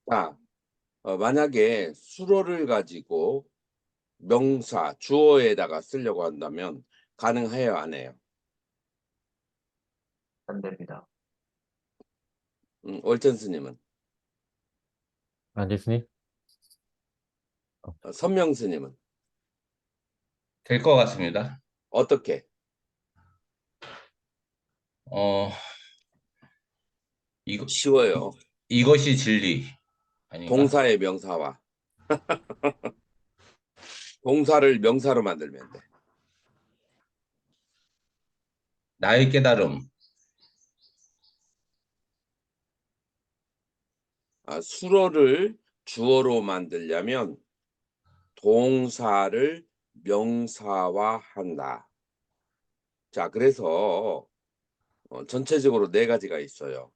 자, 만약에 수로를 가지고 명사, 주어에다가 쓰려고 한다면 가능해요, 안 해요? 안 됩니다. 월천 스님은? 알겠으니? 선명 스님은? 될 것 같습니다. 어떻게? 어, 이거, 쉬워요. 이것이 진리 아닌가? 동사의 명사와 동사를 명사로 만들면 돼. 나의 깨달음. 수로를 주어로 만들려면 동사를 명사화한다. 자, 그래서 전체적으로 네 가지가 있어요.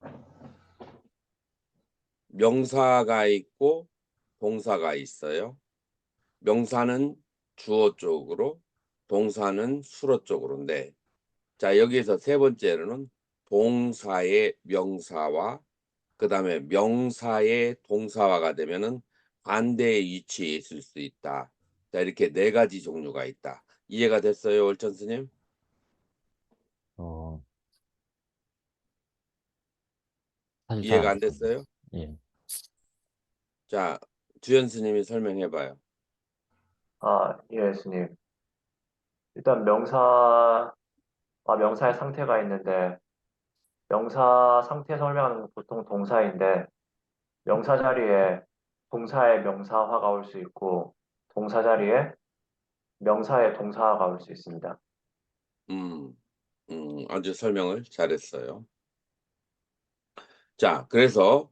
명사가 있고 동사가 있어요. 명사는 주어 쪽으로, 동사는 수로 쪽으로인데, 자, 여기에서 세 번째로는 동사의 명사화, 그 다음에 명사의 동사화가 되면은 반대의 위치에 있을 수 있다. 자, 이렇게 네 가지 종류가 있다. 이해가 됐어요, 월천 스님? 어, 사실 잘 이해가 안 안 됐어요? 예. 자, 주연 스님이 설명해봐요. 예, 스님. 일단 명사와 명사의 상태가 있는데, 명사 상태 설명하는 건 보통 동사인데, 명사 자리에 동사의 명사화가 올 수 있고, 동사 자리에 명사의 동사화가 올 수 있습니다. 아주 설명을 잘했어요. 자, 그래서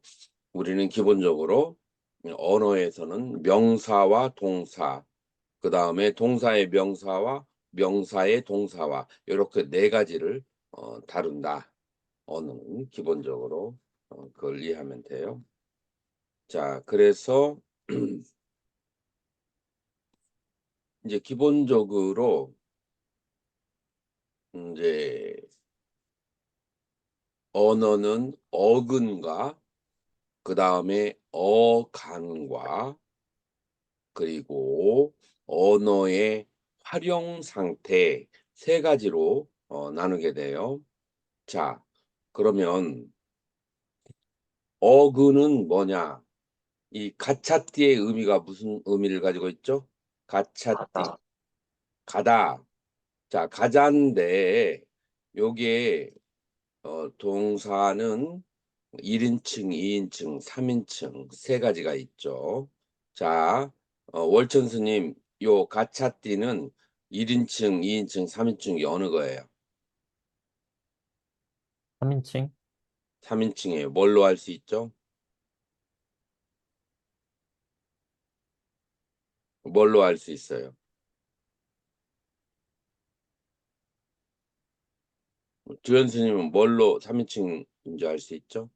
우리는 기본적으로 언어에서는 명사와 동사, 그 다음에 동사의 명사와 명사의 동사와 이렇게 네 가지를 다룬다. 언어는 기본적으로 그걸 이해하면 돼요. 자, 그래서 이제 기본적으로 이제 언어는 어근과 그 다음에 어간과 그리고 언어의 활용 상태 세 가지로 나누게 돼요. 자, 그러면 어근은 뭐냐? 이 가차띠의 의미가 무슨 의미를 가지고 있죠? 가차띠, 가다, 가다. 자, 가자인데 요게 동사는 1인칭, 2인칭, 3인칭 세 가지가 있죠. 자, 월천 스님, 요 가차띠는 1인칭, 2인칭, 3인칭이 어느 거예요? 3인칭? 3인칭이에요. 뭘로 할 수 있죠? 뭘로 할 수 있어요? 주연 스님은 뭘로 3인칭인지 알 수 있죠?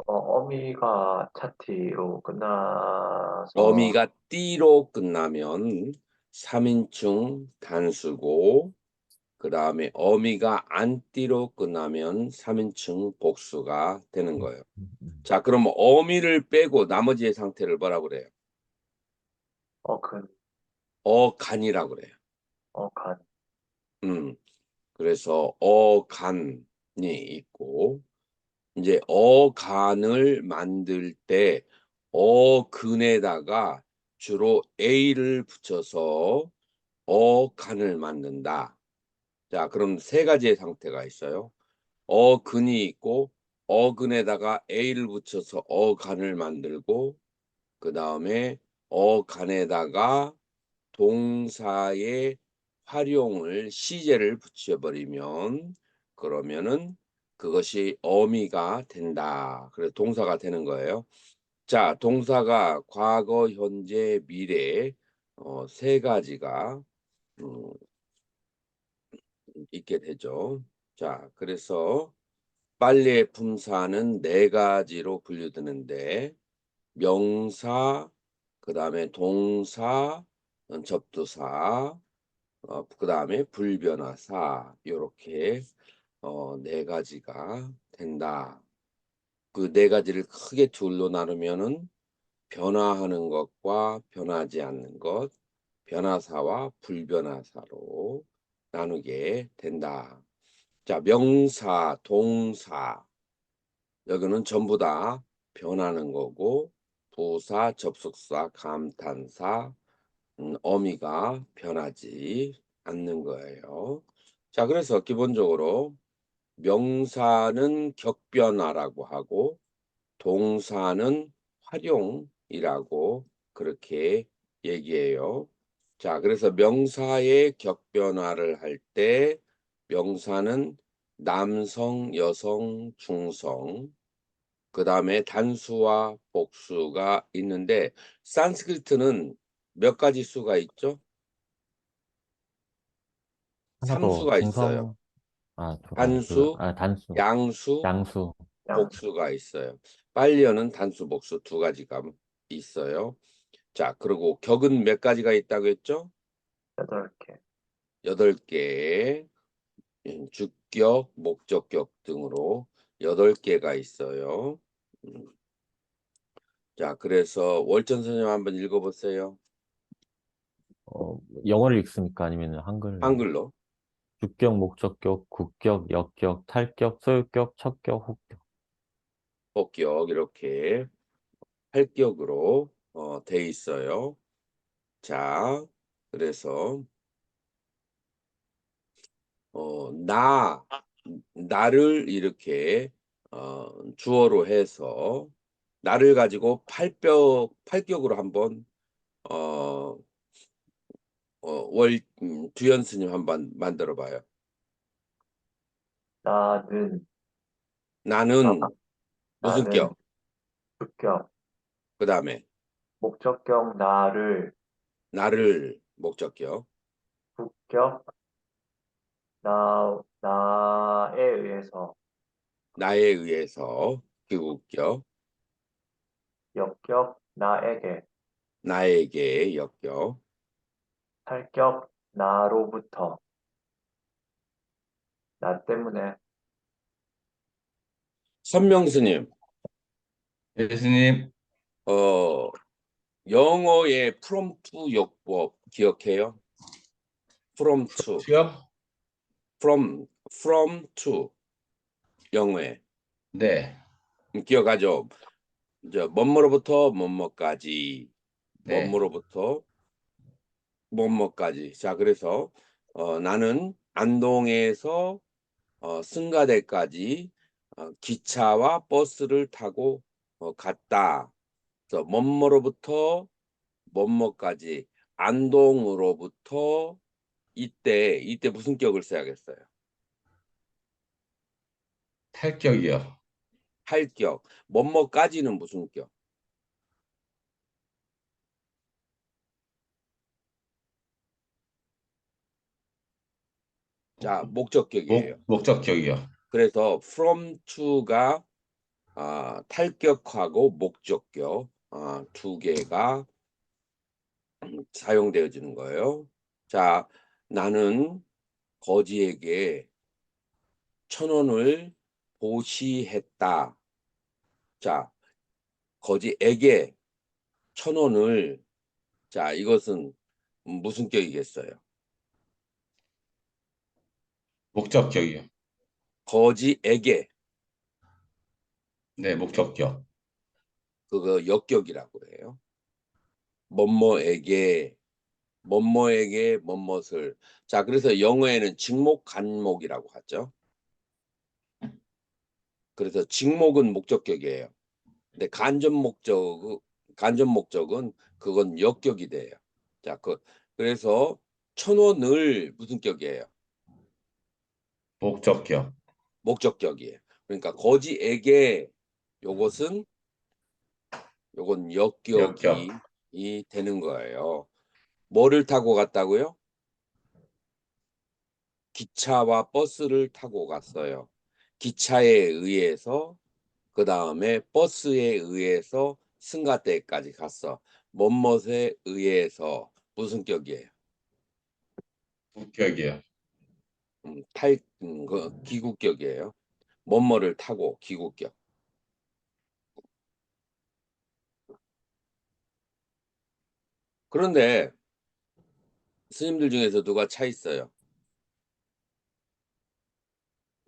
어미가 차티로 끝나서, 어미가 띠로 끝나면 3인칭 단수고, 그 다음에 어미가 안 띠로 끝나면 3인칭 복수가 되는 거예요. 자, 그럼 어미를 빼고 나머지의 상태를 뭐라고 그래요? 어근, 어간이라고 그래요. 어간, 음, 그래서 어간이 있고, 이제 어간을 만들 때 어근에다가 주로 A를 붙여서 어간을 만든다. 자, 그럼 세 가지의 상태가 있어요. 어근이 있고 어근에다가 A를 붙여서 어간을 만들고, 그 다음에 어간에다가 동사의 활용을 시제를 붙여버리면 그러면은 그것이 어미가 된다. 그래서 동사가 되는 거예요. 자, 동사가 과거, 현재, 미래 세 가지가 음, 있게 되죠. 자, 그래서 빨래 품사는 네 가지로 분류되는데 명사, 그 다음에 동사, 접두사, 그 다음에 불변화사 이렇게 네 가지가 된다. 그 네 가지를 크게 둘로 나누면은 변화하는 것과 변하지 않는 것, 변화사와 불변화사로 나누게 된다. 자, 명사, 동사 여기는 전부 다 변하는 거고 부사, 접속사, 감탄사, 어미가 변하지 않는 거예요. 자, 그래서 기본적으로 명사는 격변화라고 하고 동사는 활용이라고 그렇게 얘기해요. 자, 그래서 명사의 격변화를 할 때 명사는 남성, 여성, 중성, 그 다음에 단수와 복수가 있는데 산스크리트는 몇 가지 수가 있죠? 하나 더 삼수가 있어요. 중성, 단수, 단수, 양수, 양수, 양, 복수가 있어요. 빨리어는 단수, 복수 두 가지가 있어요. 자, 그리고 격은 몇 가지가 있다고 했죠? 8개. 8개, 주격, 목적격 등으로 8개가 있어요. 음, 자, 그래서 월전 선생님 한번 읽어보세요. 영어를 읽습니까? 아니면 한글? 한글로. 주격, 목적격, 국격, 역격, 탈격, 소유격, 척격, 혹격. 복격 이렇게 8격으로 돼 있어요. 자, 그래서 나를 이렇게 주어로 해서 나를 가지고 팔격으로 한번 어, 두현 스님 한번 만들어 봐요. 나는, 나, 나는 무슨 나는 격? 주격, 그 다음에 목적격 나를, 나를 목적격, 국격 나에 의해서, 나에 의해서 귀국격, 역격 나에게, 나에게 역격. 탈격 나로부터, 나 때문에, 선명스님, 예수님, 어, 영어의 from to 역법 기억해요? from to, 수요? from to 영어에 네, 기억하죠? 뭐뭐로부터 뭐뭐까지, 네. 뭐뭐로부터 뭐뭐까지. 자, 그래서 나는 안동에서 승가대까지 기차와 버스를 타고 갔다. 그래서 뭐뭐로부터 뭐뭐까지 안동으로부터 이때 무슨 격을 써야겠어요? 탈격이요. 할격. 뭐뭐까지는 무슨 격? 자, 목적격이에요. 목적격이요. 그래서 from to가 탈격하고 목적격 두 개가 사용되어지는 거예요. 자, 나는 거지에게 1,000원을 보시했다. 자, 거지에게 1,000원을 자, 이것은 무슨 격이겠어요? 목적격이요. 거지에게 네, 목적격. 그거 역격이라고 해요. 뭐뭐에게 뭐뭇을 자, 그래서 영어에는 직목 간목이라고 하죠. 그래서 직목은 목적격이에요. 근데 간접 목적은 그건 역격이 돼요. 자, 그래서 1,000원을 무슨 격이에요? 목적격. 목적격이에요. 그러니까 거지에게 요것은 요건 역격. 역격이 되는 거예요. 뭐를 타고 갔다고요? 기차와 버스를 타고 갔어요. 기차에 의해서 그 다음에 버스에 의해서 승가대까지 갔어. 뭐뭇에 의해서 무슨 격이에요? 국격이요. 기국격이에요. 뭐뭐를 타고 기국격. 그런데 스님들 중에서 누가 차 있어요?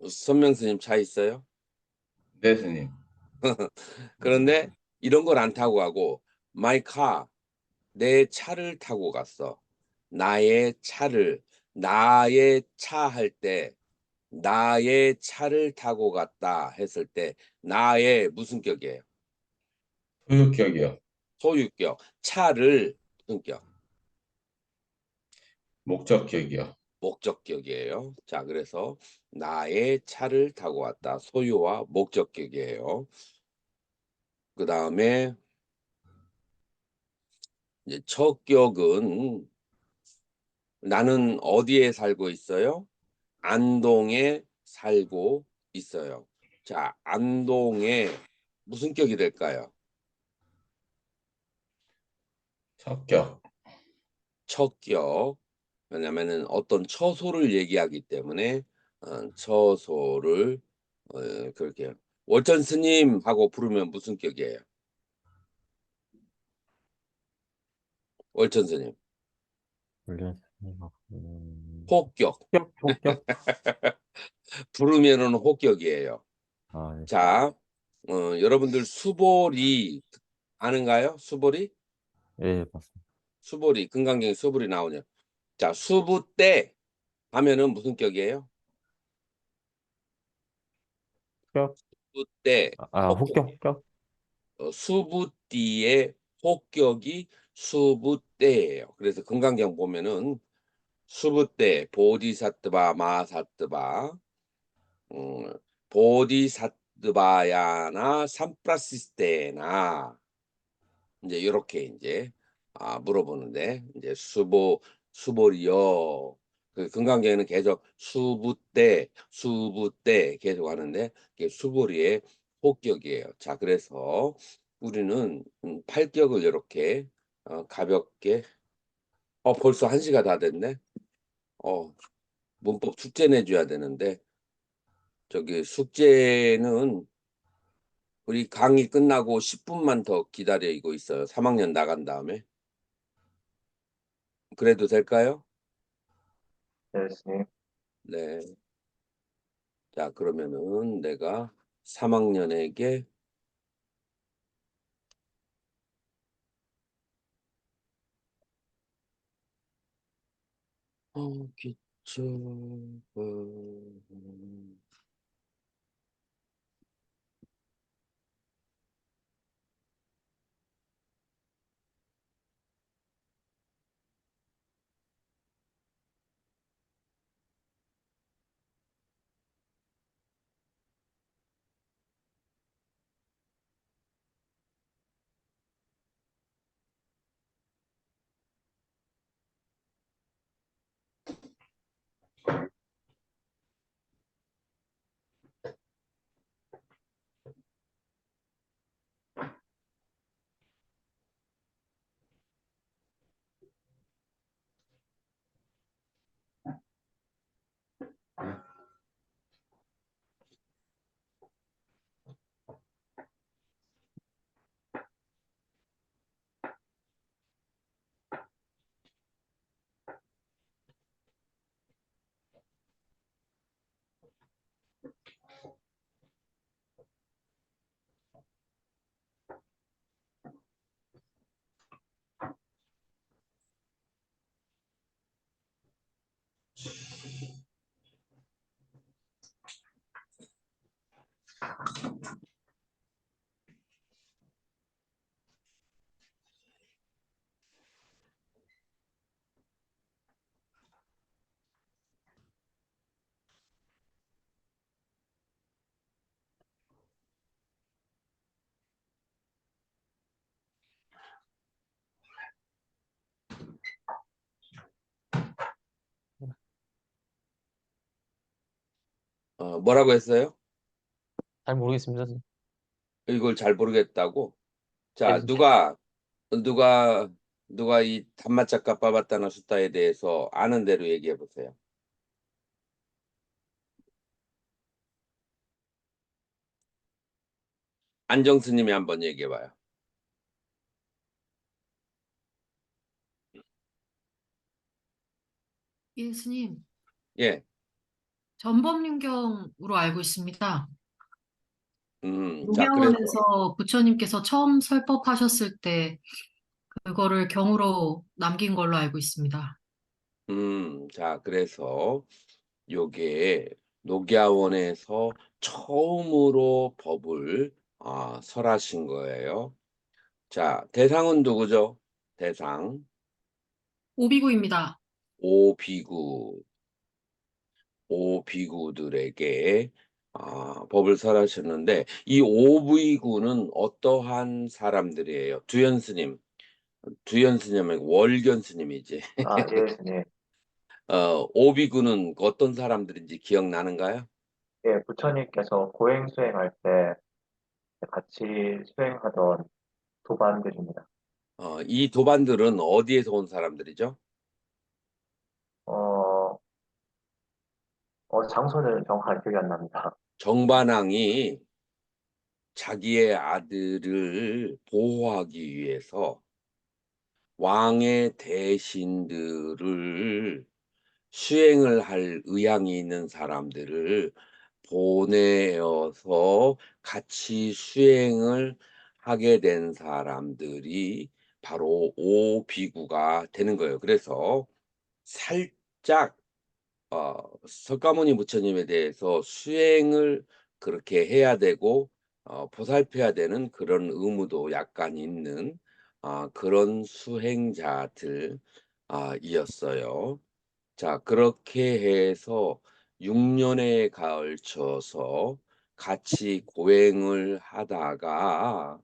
선명 스님 차 있어요? 네, 스님. 그런데 이런 걸 안 타고 가고 my car, 내 차를 타고 갔어. 나의 차를, 나의 차 할 때, 나의 차를 타고 갔다 했을 때 나의 무슨 격이에요? 소유격이요. 소유격. 차를 무슨 격? 목적격이요. 목적격이에요. 자, 그래서 나의 차를 타고 왔다. 소유와 목적격이에요. 그다음에 이제 처격은 나는 어디에 살고 있어요? 안동에 살고 있어요. 자, 안동에 무슨 격이 될까요? 적격. 처격. 왜냐면은 어떤 처소를 얘기하기 때문에 처소를 그렇게 월천 스님 하고 부르면 무슨 격이에요? 월천 스님. 훈련 호격. 호격? 부르면은 호격이에요. 아, 예. 자, 여러분들 수보리 아는가요? 수보리? 예, 맞습니다. 수보리, 금강경에 수보리 나오냐. 자, 수부때 하면은 무슨 격이에요? 격? 수부때, 호격, 호격이에요. 호격? 수부띠의 호격이 수부때예요. 그래서 금강경 보면은 수부때, 보디사트바, 마사트바, 음, 보디사트바야나 삼프라시스테나 이제 이렇게 이제 물어보는데 이제 수보리요. 그 금강경에는 계속 수부때 계속 하는데 이게 수보리의 호격이에요. 자, 그래서 우리는 팔격을 이렇게 가볍게 벌써 1시가 다 됐네. 문법 숙제 내줘야 되는데 저기 숙제는 우리 강의 끝나고 10분만 더 기다리고 있어요. 3학년 나간 다음에. 그래도 될까요? 네, 스님. 네. 자, 그러면은 내가 3학년에게 기초 뭐라고 했어요? 잘 모르겠습니다. 이걸 잘 모르겠다고. 자, 예, 누가 누가 이 단마차카 빠바타나 수타에 대해서 아는 대로 얘기해 보세요. 안정 스님이 한번 얘기해 봐요. 예, 스님. 예, 전법륜경으로 알고 있습니다. 자, 그래서, 녹야원에서 부처님께서 처음 설법하셨을 때 그거를 경으로 남긴 걸로 알고 있습니다. 자, 그래서 요게 녹야원에서 처음으로 법을 설하신 거예요. 자, 대상은 누구죠? 대상 오비구입니다. 오비구, 오비구들에게 법을 설하셨는데 이 오비구는 어떠한 사람들이에요? 두현 스님, 두현 스님은 월견 스님이지. 예, 스님. 오비구는 어떤 사람들인지 기억나는가요? 예, 부처님께서 고행 수행할 때 같이 수행하던 도반들입니다. 이 도반들은 어디에서 온 사람들이죠? 어, 장소는 정확하게 기억이 안 납니다. 정반왕이 자기의 아들을 보호하기 위해서 왕의 대신들을 수행을 할 의향이 있는 사람들을 보내어서 같이 수행을 하게 된 사람들이 바로 오비구가 되는 거예요. 그래서 살짝 석가모니 부처님에 대해서 수행을 그렇게 해야 되고 보살펴야 되는 그런 의무도 약간 있는 그런 수행자들 이었어요. 자, 그렇게 해서 6년에 걸쳐서 같이 고행을 하다가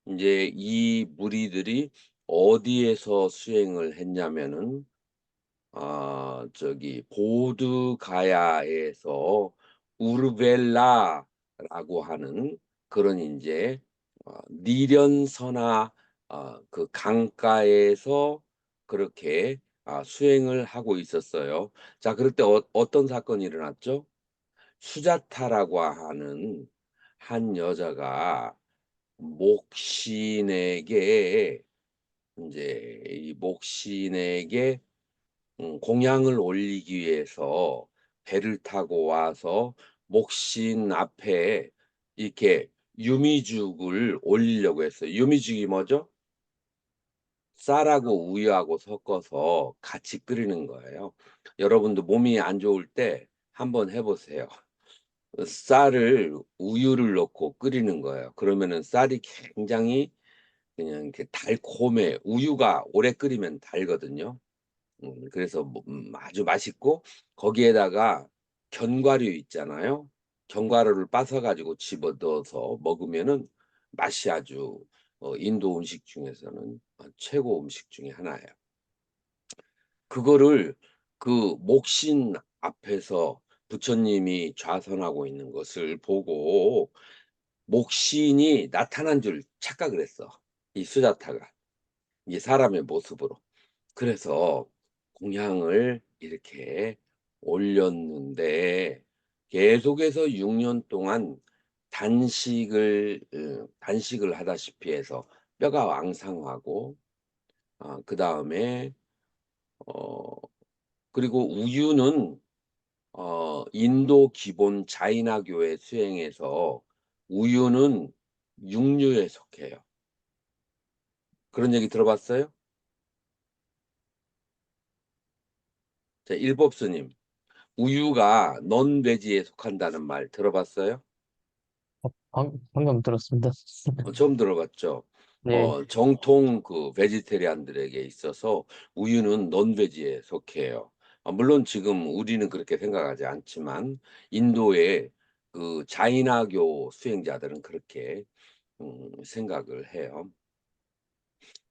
이제 이 무리들이 어디에서 수행을 했냐면은 저기 보드가야에서 우르벨라라고 하는 그런 인제 니련서나 그 강가에서 그렇게 수행을 하고 있었어요. 자, 그럴 때 어떤 사건이 일어났죠? 수자타라고 하는 한 여자가 목신에게 인제 이 목신에게 공양을 올리기 위해서 배를 타고 와서 목신 앞에 이렇게 유미죽을 올리려고 했어요. 유미죽이 뭐죠? 쌀하고 우유하고 섞어서 같이 끓이는 거예요. 여러분도 몸이 안 좋을 때 한번 해 보세요. 쌀을 우유를 넣고 끓이는 거예요. 그러면은 쌀이 굉장히 그냥 이렇게 달콤해. 우유가 오래 끓이면 달거든요. 그래서 뭐 아주 맛있고 거기에다가 견과류 있잖아요. 견과류를 빻아 가지고 집어넣어서 먹으면은 맛이 아주 인도 음식 중에서는 최고 음식 중에 하나예요. 그거를 그 목신 앞에서 부처님이 좌선하고 있는 것을 보고 목신이 나타난 줄 착각을 했어, 이 수자타가. 이 사람의 모습으로. 그래서 공양을 이렇게 올렸는데 계속해서 6년 동안 단식을 하다시피 해서 뼈가 왕상하고 그다음에 어 그리고 우유는 인도 기본 자이나교의 수행에서 우유는 육류에 속해요. 그런 얘기 들어봤어요? 자, 일법스님. 우유가 넌돼지에 속한다는 말 들어봤어요? 방금 들었습니다. 처음 들어봤죠? 네, 정통 그 베지테리안들에게 있어서 우유는 넌돼지에 속해요. 물론 지금 우리는 그렇게 생각하지 않지만 인도의 그 자이나교 수행자들은 그렇게 생각을 해요.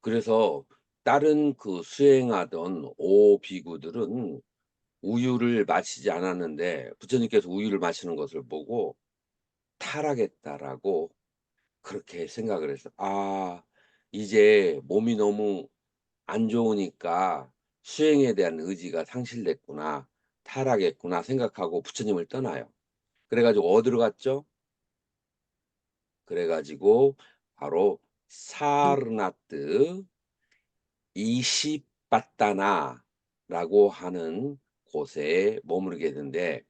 그래서 다른 그 수행하던 오비구들은 우유를 마시지 않았는데 부처님께서 우유를 마시는 것을 보고 타락했다라고 그렇게 생각을 했어. '아, 이제 몸이 너무 안 좋으니까 수행에 대한 의지가 상실됐구나. 타락했구나.' 생각하고 부처님을 떠나요. 그래 가지고 어디로 갔죠? 그래 가지고 바로 사르나트 이시빠따나 라고 하는 곳에 머무르게 되는데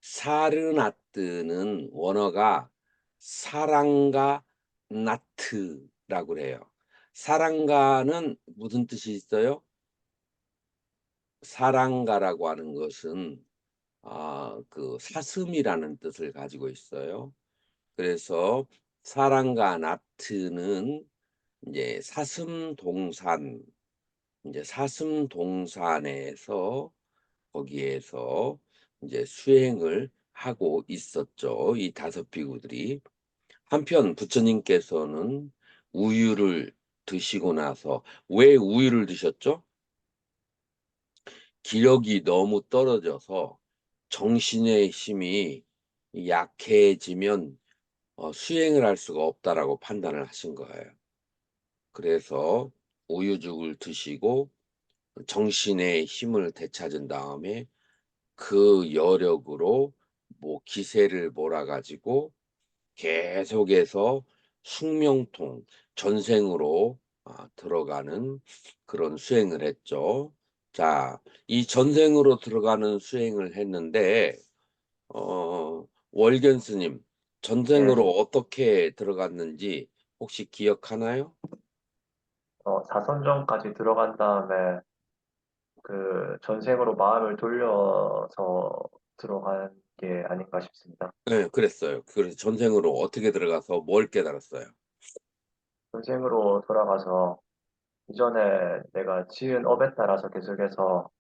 사르나뜨는 원어가 사랑가 나트라고 해요. 사랑가는 무슨 뜻이 있어요? 사랑가라고 하는 것은 그 사슴이라는 뜻을 가지고 있어요. 그래서 사랑가 나트는 이제 사슴동산에서 거기에서 이제 수행을 하고 있었죠. 이 다섯 비구들이. 한편 부처님께서는 우유를 드시고 나서 왜 우유를 드셨죠? 기력이 너무 떨어져서 정신의 힘이 약해지면 수행을 할 수가 없다라고 판단을 하신 거예요. 그래서 우유죽을 드시고 정신의 힘을 되찾은 다음에 그 여력으로 뭐 기세를 몰아가지고 계속해서 숙명통, 전생으로 들어가는 그런 수행을 했죠. 자, 이 전생으로 들어가는 수행을 했는데 월견 스님, 전생으로 어떻게 들어갔는지 혹시 기억하나요? 사선정까지 들어간 다음에 그 전생으로 마음을 돌려서 들어간 게 아닌가 싶습니다. 네, 그랬어요. 그래서 전생으로 어떻게 들어가서 뭘 깨달았어요? 전생으로 돌아가서 이전에 내가 지은 업에 따라서 계속해서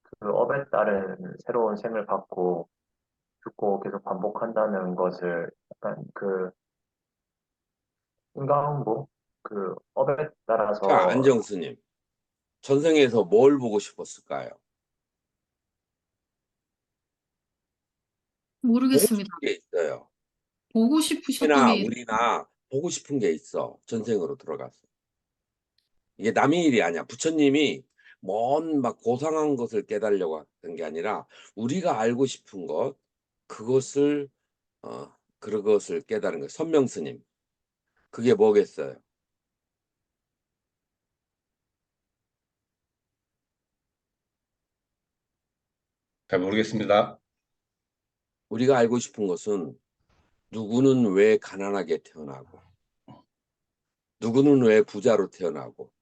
그 업에 따른 새로운 생을 받고 죽고 계속 반복한다는 것을 약간 그 인과응보 그 업에 자, 따라서 안정 스님, 전생에서 뭘 보고 싶었을까요? 보고 싶은 모르겠습니다. 게 있어요. 보고 싶으셨던 우리나 게 우리나 보고 싶은 게 있어. 전생으로 들어가서. 이게 남의 일이 아니야. 부처님이 먼 막 고상한 것을 깨달으려고 했던 게 아니라 우리가 알고 싶은 것, 그것을 그것을 깨달은 거예요. 선명 스님. 그게 뭐겠어요? 잘 모르겠습니다. 우리가 알고 싶은 것은 누구는 왜 가난하게 태어나고, 누구는 왜 부자로 태어나고,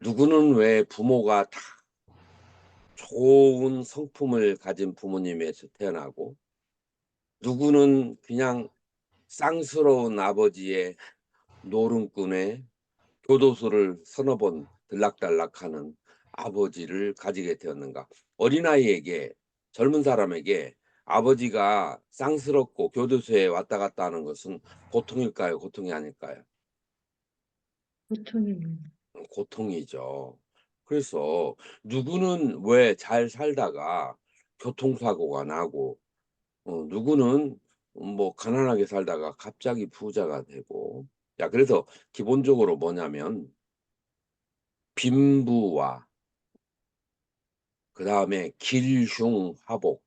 누구는 왜 부모가 다 좋은 성품을 가진 부모님에서 태어나고, 누구는 그냥 쌍스러운 아버지의 노름꾼에 교도소를 서너 번 들락달락하는 아버지를 가지게 되었는가. 어린아이에게, 젊은 사람에게 아버지가 쌍스럽고 교도소에 왔다 갔다 하는 것은 고통일까요? 고통이 아닐까요? 고통이죠. 그래서 누구는 왜 잘 살다가 교통사고가 나고, 누구는 뭐 가난하게 살다가 갑자기 부자가 되고. 야, 그래서 기본적으로 뭐냐면 빈부와 그다음에 길흉화복,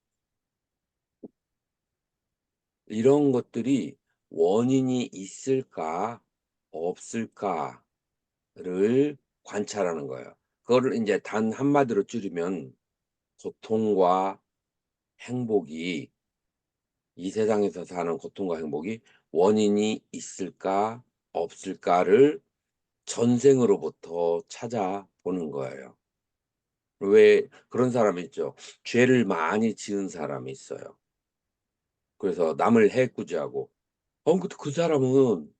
이런 것들이 원인이 있을까 없을까를 관찰하는 거예요. 그거를 이제 단 한마디로 줄이면 고통과 행복이, 이 세상에서 사는 고통과 행복이 원인이 있을까 없을까를 전생으로부터 찾아보는 거예요. 왜 그런 사람이 있죠. 죄를 많이 지은 사람이 있어요. 그래서 남을 해꾸지하고, 근데 그 사람은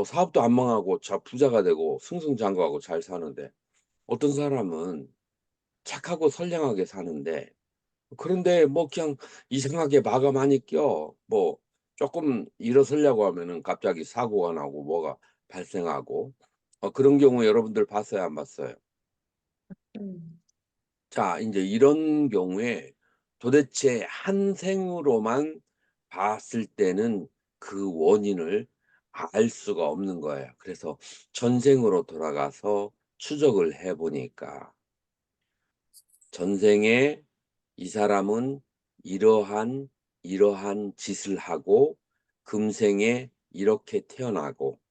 사업도 안 망하고 부자가 되고 승승장구하고 잘 사는데, 어떤 사람은 착하고 선량하게 사는데, 그런데 뭐 그냥 이상하게 마가 많이 껴. 뭐 조금 일어서려고 하면은 갑자기 사고가 나고 뭐가 발생하고, 그런 경우 여러분들 봤어요, 안 봤어요? 자, 이제 이런 경우에 도대체 한 생으로만 봤을 때는 그 원인을 알 수가 없는 거예요. 그래서 전생으로 돌아가서 추적을 해 보니까 전생에 이 사람은 이러한 짓을 하고 금생에 이렇게 태어나고,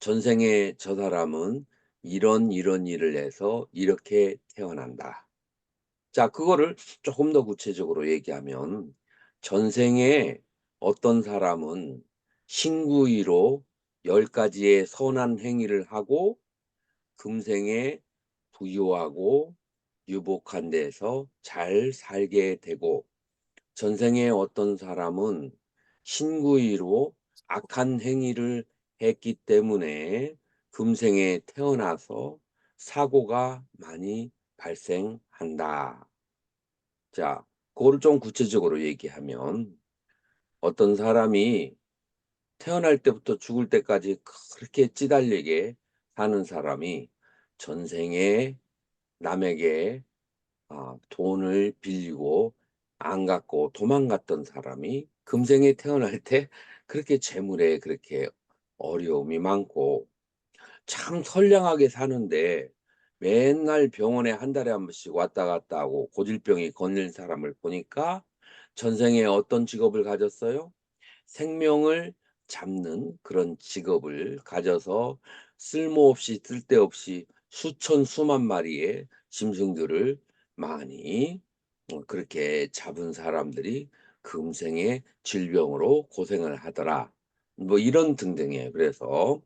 전생에 저 사람은 이런 일을 해서 이렇게 태어난다. 자, 그거를 조금 더 구체적으로 얘기하면 전생에 어떤 사람은 신구이로 10가지의 선한 행위를 하고 금생에 부유하고 유복한 데서 잘 살게 되고, 전생에 어떤 사람은 신구이로 악한 행위를 했기 때문에 금생에 태어나서 사고가 많이 발생한다. 자, 그거를 좀 구체적으로 얘기하면 어떤 사람이 태어날 때부터 죽을 때까지 그렇게 찌달리게 사는 사람이 전생에 남에게 돈을 빌리고 안 갚고 도망갔던 사람이 금생에 태어날 때 그렇게 재물에 그렇게 어려움이 많고, 참 선량하게 사는데 맨날 병원에 한 달에 한 번씩 왔다 갔다 하고 고질병이 걸린 사람을 보니까 전생에 어떤 직업을 가졌어요? 생명을 잡는 그런 직업을 가져서 쓸모없이 쓸데없이 수천 수만 마리의 짐승들을 많이 그렇게 잡은 사람들이 금생에 질병으로 고생을 하더라. 뭐 이런 등등이에요. 그래서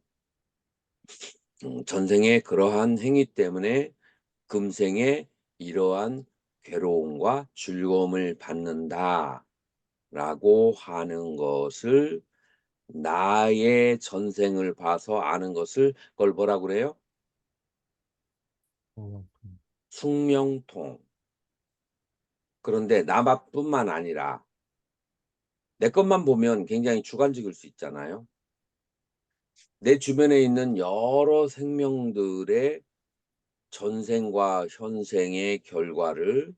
전생에 그러한 행위 때문에 금생에 이러한 괴로움과 즐거움을 받는다라고 하는 것을, 나의 전생을 봐서 아는 것을 그걸 뭐라 그래요? 숙명통. 그런데 나뿐만 아니라 내 것만 보면 굉장히 주관적일 수 있잖아요. 내 주변에 있는 여러 생명들의 전생과 현생의 결과를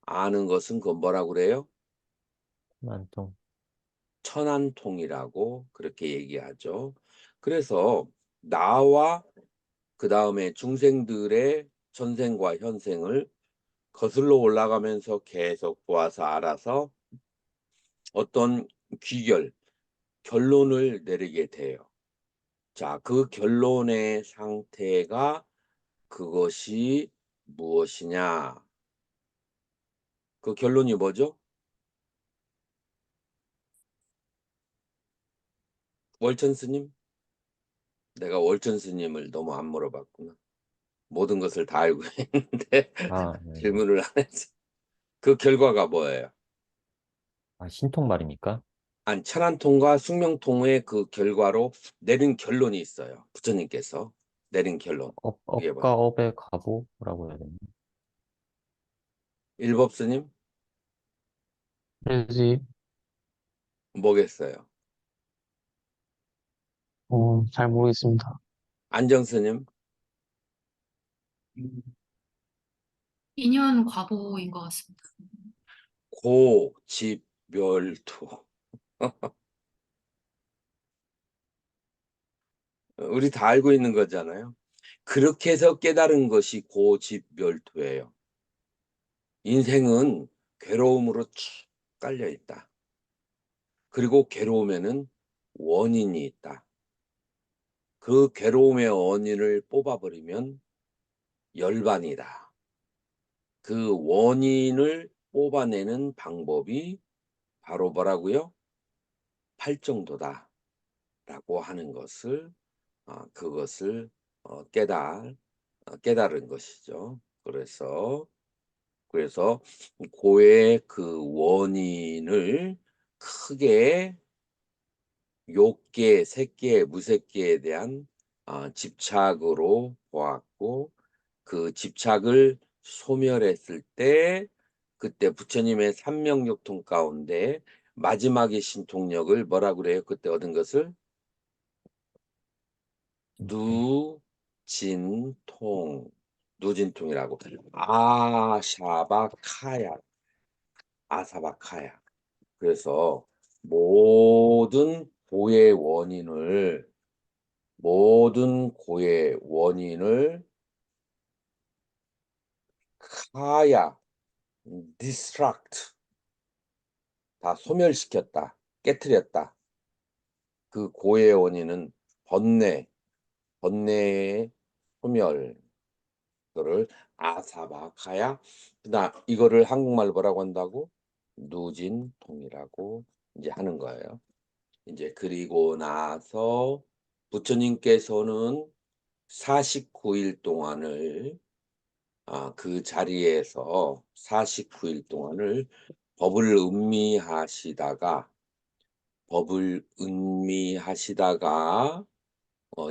아는 것은 그건 뭐라 그래요? 만통. 천안통이라고 그렇게 얘기하죠. 그래서 나와 그 다음에 중생들의 전생과 현생을 거슬러 올라가면서 계속 보아서 알아서 어떤 결론을 내리게 돼요. 자, 그 결론의 상태가 그것이 무엇이냐? 그 결론이 뭐죠? 월천 스님? 내가 월천 스님을 너무 안 물어봤구나. 모든 것을 다 알고 있는데 네. 질문을 안 했어. 그 결과가 뭐예요? 신통 말입니까? 아니, 천안통과 숙명통의 그 결과로 내린 결론이 있어요. 부처님께서 내린 결론. 그게 업과 뭐예요? 업의 가보라고 해야 되나? 일법스님 그래야지, 뭐겠어요? 잘 모르겠습니다. 안정스님 인연 과보인 것 같습니다. 고집멸투. 우리 다 알고 있는 거잖아요. 그렇게 해서 깨달은 것이 고집멸투예요. 인생은 괴로움으로 쭉 깔려 있다. 그리고 괴로움에는 원인이 있다. 그 괴로움의 원인을 뽑아버리면 열반이다. 그 원인을 뽑아내는 방법이 바로 뭐라고요? 팔정도다라고 하는 것을, 그것을 깨달은 것이죠. 그래서 고의 그 원인을 크게 욕계, 색계, 무색계에 대한 집착으로 보았고, 그 집착을 소멸했을 때 그때 부처님의 삼명육통 가운데 마지막의 신통력을 뭐라 그래요? 그때 얻은 것을 누진통, 누진통이라고. 아샤바카야, 아사바카야. 그래서 모든 고의 원인을 카야, 디스트랙트, 다 소멸시켰다, 깨뜨렸다. 그 고의 원인은 번뇌의 소멸. 이거를 아사바카야. 그다음 이거를 한국말로 뭐라고 한다고? 누진통이라고 이제 하는 거예요. 이제 그리고 나서 부처님께서는 49일 동안을 그 자리에서 49일 동안을 법을 음미하시다가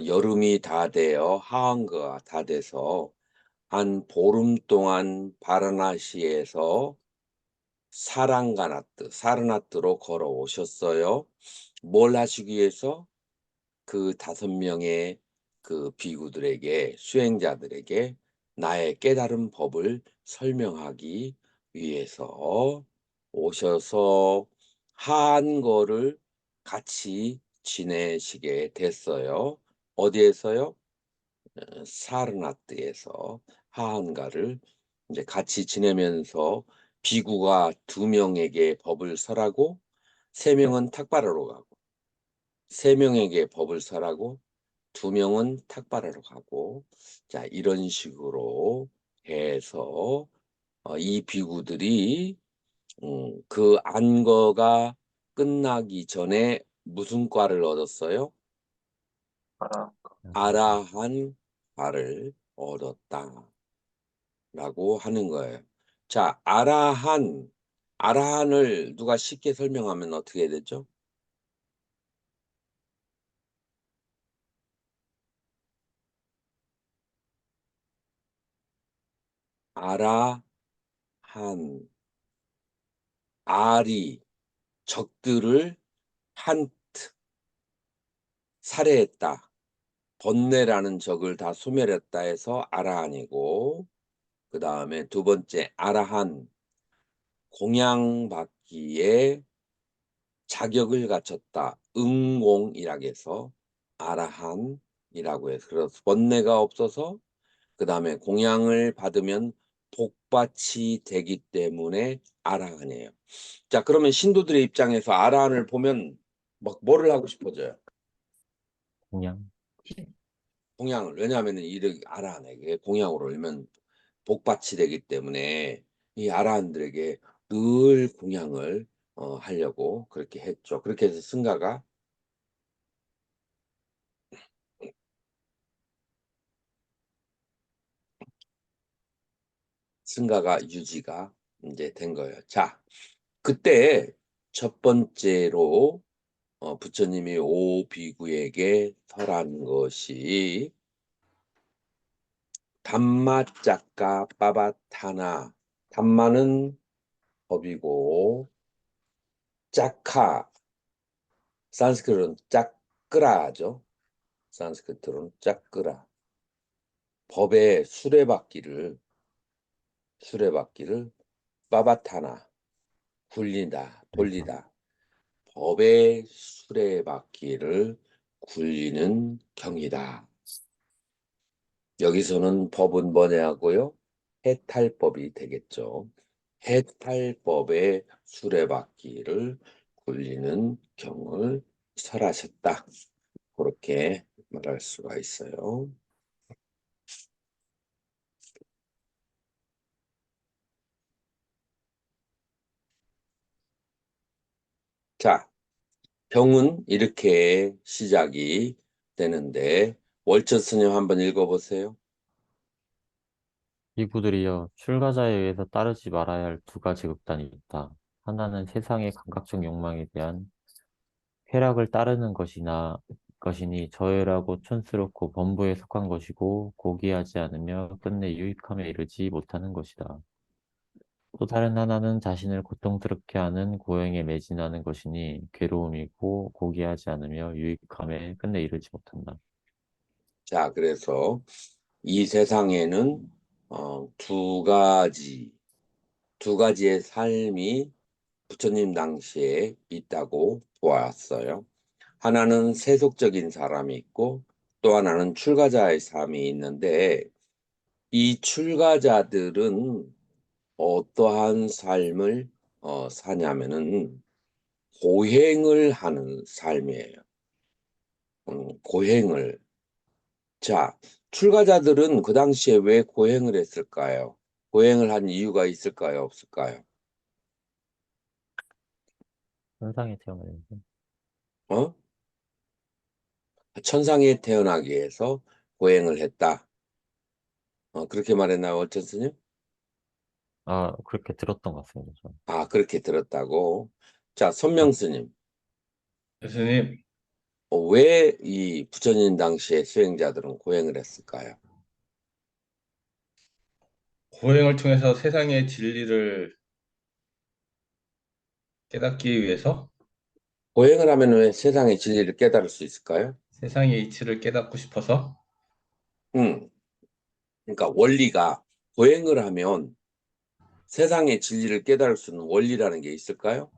여름이 다 되어 하한가가 다 돼서 한 보름 동안 바라나시에서 사르나트로 걸어오셨어요. 뭘 하시기 위해서? 그 5명의 그 비구들에게, 수행자들에게 나의 깨달은 법을 설명하기 위해서 오셔서 한거를 같이 지내시게 됐어요. 어디에서요? 사르나트에서 하한가를 이제 같이 지내면서 비구가 2명에게 법을 설하고 3명은 탁발하러 가고 3명에게 법을 설하고 2명은 탁발하러 가고 자 이런 식으로 해서 이 비구들이 그 안거가 끝나기 전에 무슨 과를 얻었어요? 알아. 아라한과를 얻었다라고 하는 거예요. 자, 아라한을 누가 쉽게 설명하면 어떻게 되죠? 아라한, 알이 적들을 살해했다. 번뇌라는 적을 다 소멸했다 해서 아라한이고, 그 다음에 2번째 아라한, 공양받기에 자격을 갖췄다. 응공이라고 해서 아라한이라고 해서 그래서 번뇌가 없어서 그 다음에 공양을 받으면 복받이 되기 때문에 아라한이에요. 자, 그러면 신도들의 입장에서 아라한을 보면 막 뭐를 하고 싶어져요? 그냥 공양을. 왜냐하면 이 아라한에 게 공양으로 올면 복받이 되기 때문에 이 아라한들에게 늘 공양을 하려고 그렇게 했죠. 그렇게 해서 승가가 유지가 이제 된 거예요. 자, 그때 첫 번째로 부처님이 오비구에게 설한 것이 담마짜까 빠바타나. 담마는 법이고 짜카 산스크리트는 짜끄라죠. 산스크리트로는 짜끄라. 법의 수레바퀴를 빠바타나 돌리다. 법의 수레바퀴를 굴리는 경이다. 여기서는 법은 뭐냐고요? 해탈법이 되겠죠. 해탈법의 수레바퀴를 굴리는 경을 설하셨다. 그렇게 말할 수가 있어요. 자, 병은 이렇게 시작이 되는데 월처 스님 한번 읽어보세요. 비구들이여 출가자에 의해서 따르지 말아야 할 2가지 극단이 있다. 하나는 세상의 감각적 욕망에 대한 쾌락을 따르는 것이니 저열하고 촌스럽고 범부에 속한 것이고 고귀하지 않으며 끝내 유익함에 이르지 못하는 것이다. 또 다른 하나는 자신을 고통스럽게 하는 고행에 매진하는 것이니 괴로움이고 고귀하지 않으며 유익함에 끝내 이르지 못한다. 자, 그래서 이 세상에는 두 가지의 삶이 부처님 당시에 있다고 보았어요. 하나는 세속적인 사람이 있고 또 하나는 출가자의 삶이 있는데 이 출가자들은 어떠한 삶을 사냐면은 고행을 하는 삶이에요. 고행을 자, 출가자들은 그 당시에 왜 고행을 했을까요? 고행을 한 이유가 있을까요? 없을까요? 천상에 태어나는 어? 천상에 태어나기 위해서 고행을 했다. 그렇게 말했나요, 월천 스님? 그렇게 들었던 것 같습니다. 저는. 아, 그렇게 들었다고. 자, 선명 스님. 교수님, 왜 이 부처님 당시에 수행자들은 고행을 했을까요? 고행을 통해서 세상의 진리를 깨닫기 위해서 고행을 하면 왜 세상의 진리를 깨달을 수 있을까요? 세상의 이치를 깨닫고 싶어서 음, 그러니까 원리가 고행을 하면 세상의 진리를 깨달을 수 있는 원리라는 게 있을까요?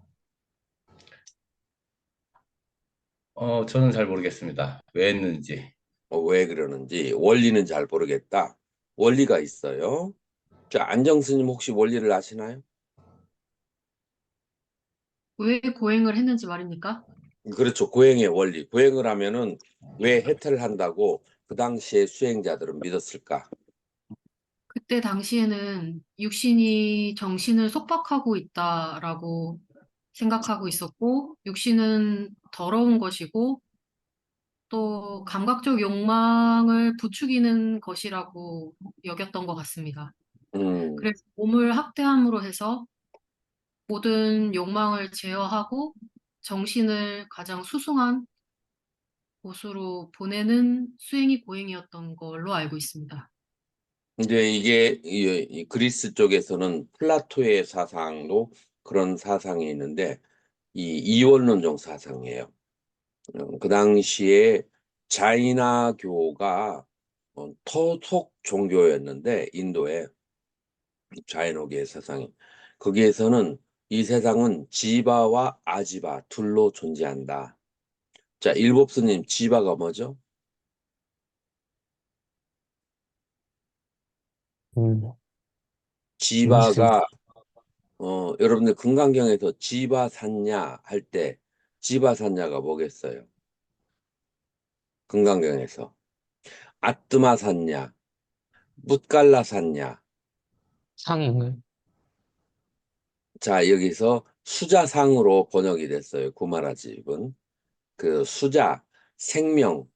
저는 잘 모르겠습니다. 왜 했는지. 왜 그러는지 원리는 잘 모르겠다. 원리가 있어요. 자, 안정 스님 혹시 원리를 아시나요? 왜 고행을 했는지 말입니까? 그렇죠. 고행의 원리. 고행을 하면은 왜 해탈을 한다고 그 당시에 수행자들은 믿었을까? 그때 당시에는 육신이 정신을 속박하고 있다라고 생각하고 있었고, 육신은 더러운 것이고, 또 감각적 욕망을 부추기는 것이라고 여겼던 것 같습니다. 음, 그래서 몸을 학대함으로 해서 모든 욕망을 제어하고 정신을 가장 수승한 곳으로 보내는 수행이 고행이었던 걸로 알고 있습니다. 이제 이게 이 그리스 쪽에서는 플라토의 사상도 그런 사상이 있는데 이 이원론적 사상이에요. 그 당시에 자이나교가 토속 종교였는데 인도의 자이노계의 세상이 거기에서는 이 세상은 지바와 아지바 둘로 존재한다. 자, 일곱스님 지바가 뭐죠? 음, 재밌음. 지바가 여러분들 금강경에서 지바산냐 할 때 지바산냐가 뭐겠어요? 금강경에서 아뜨마산냐, 뭇갈라산냐. 상인가요? 자, 여기서 수자상으로 번역이 됐어요. 구마라집은 그 수자 생명.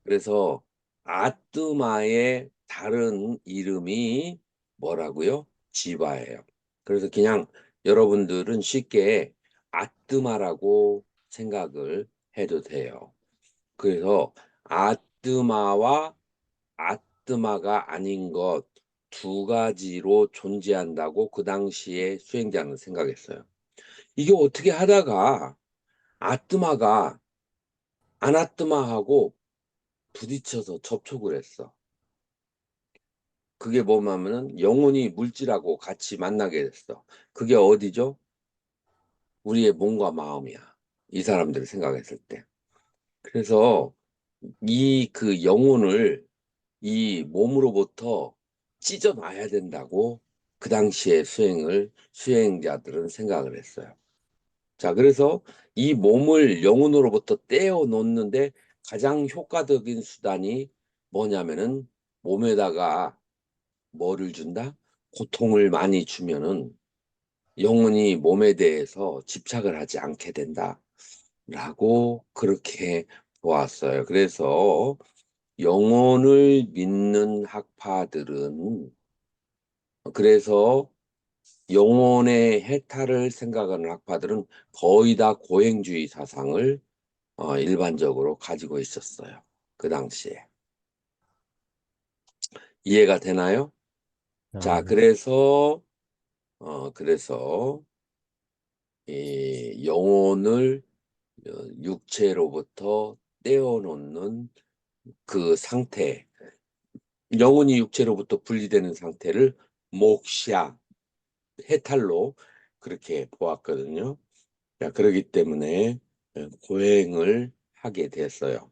그래서 아뜨마의 다른 이름이 뭐라고요? 지바예요. 그래서 그냥 여러분들은 쉽게 아뜨마라고 생각을 해도 돼요. 그래서 아뜨마와 아뜨마가 아닌 것 두 가지로 존재한다고 그 당시에 수행자는 생각했어요. 이게 어떻게 하다가 아뜨마가 아나뜨마하고 부딪혀서 접촉을 했어. 그게 뭐냐면은 영혼이 물질하고 같이 만나게 됐어. 그게 어디죠? 우리의 몸과 마음이야. 이 사람들이 생각했을 때. 그래서 이 그 영혼을 이 몸으로부터 찢어놔야 된다고 그 당시에 수행자들은 생각을 했어요. 자, 그래서 이 몸을 영혼으로부터 떼어 놓는데 가장 효과적인 수단이 뭐냐면은 몸에다가 뭐를 준다? 고통을 많이 주면은 영혼이 몸에 대해서 집착을 하지 않게 된다라고 그렇게 보았어요. 그래서 영혼을 믿는 학파들은 그래서 영혼의 해탈을 생각하는 학파들은 거의 다 고행주의 사상을 일반적으로 가지고 있었어요. 그 당시에. 이해가 되나요? 자, 네. 그래서 이 영혼을 육체로부터 떼어놓는 그 상태, 영혼이 육체로부터 분리되는 상태를 목샤, 해탈로 그렇게 보았거든요. 자, 그렇기 때문에 고행을 하게 됐어요.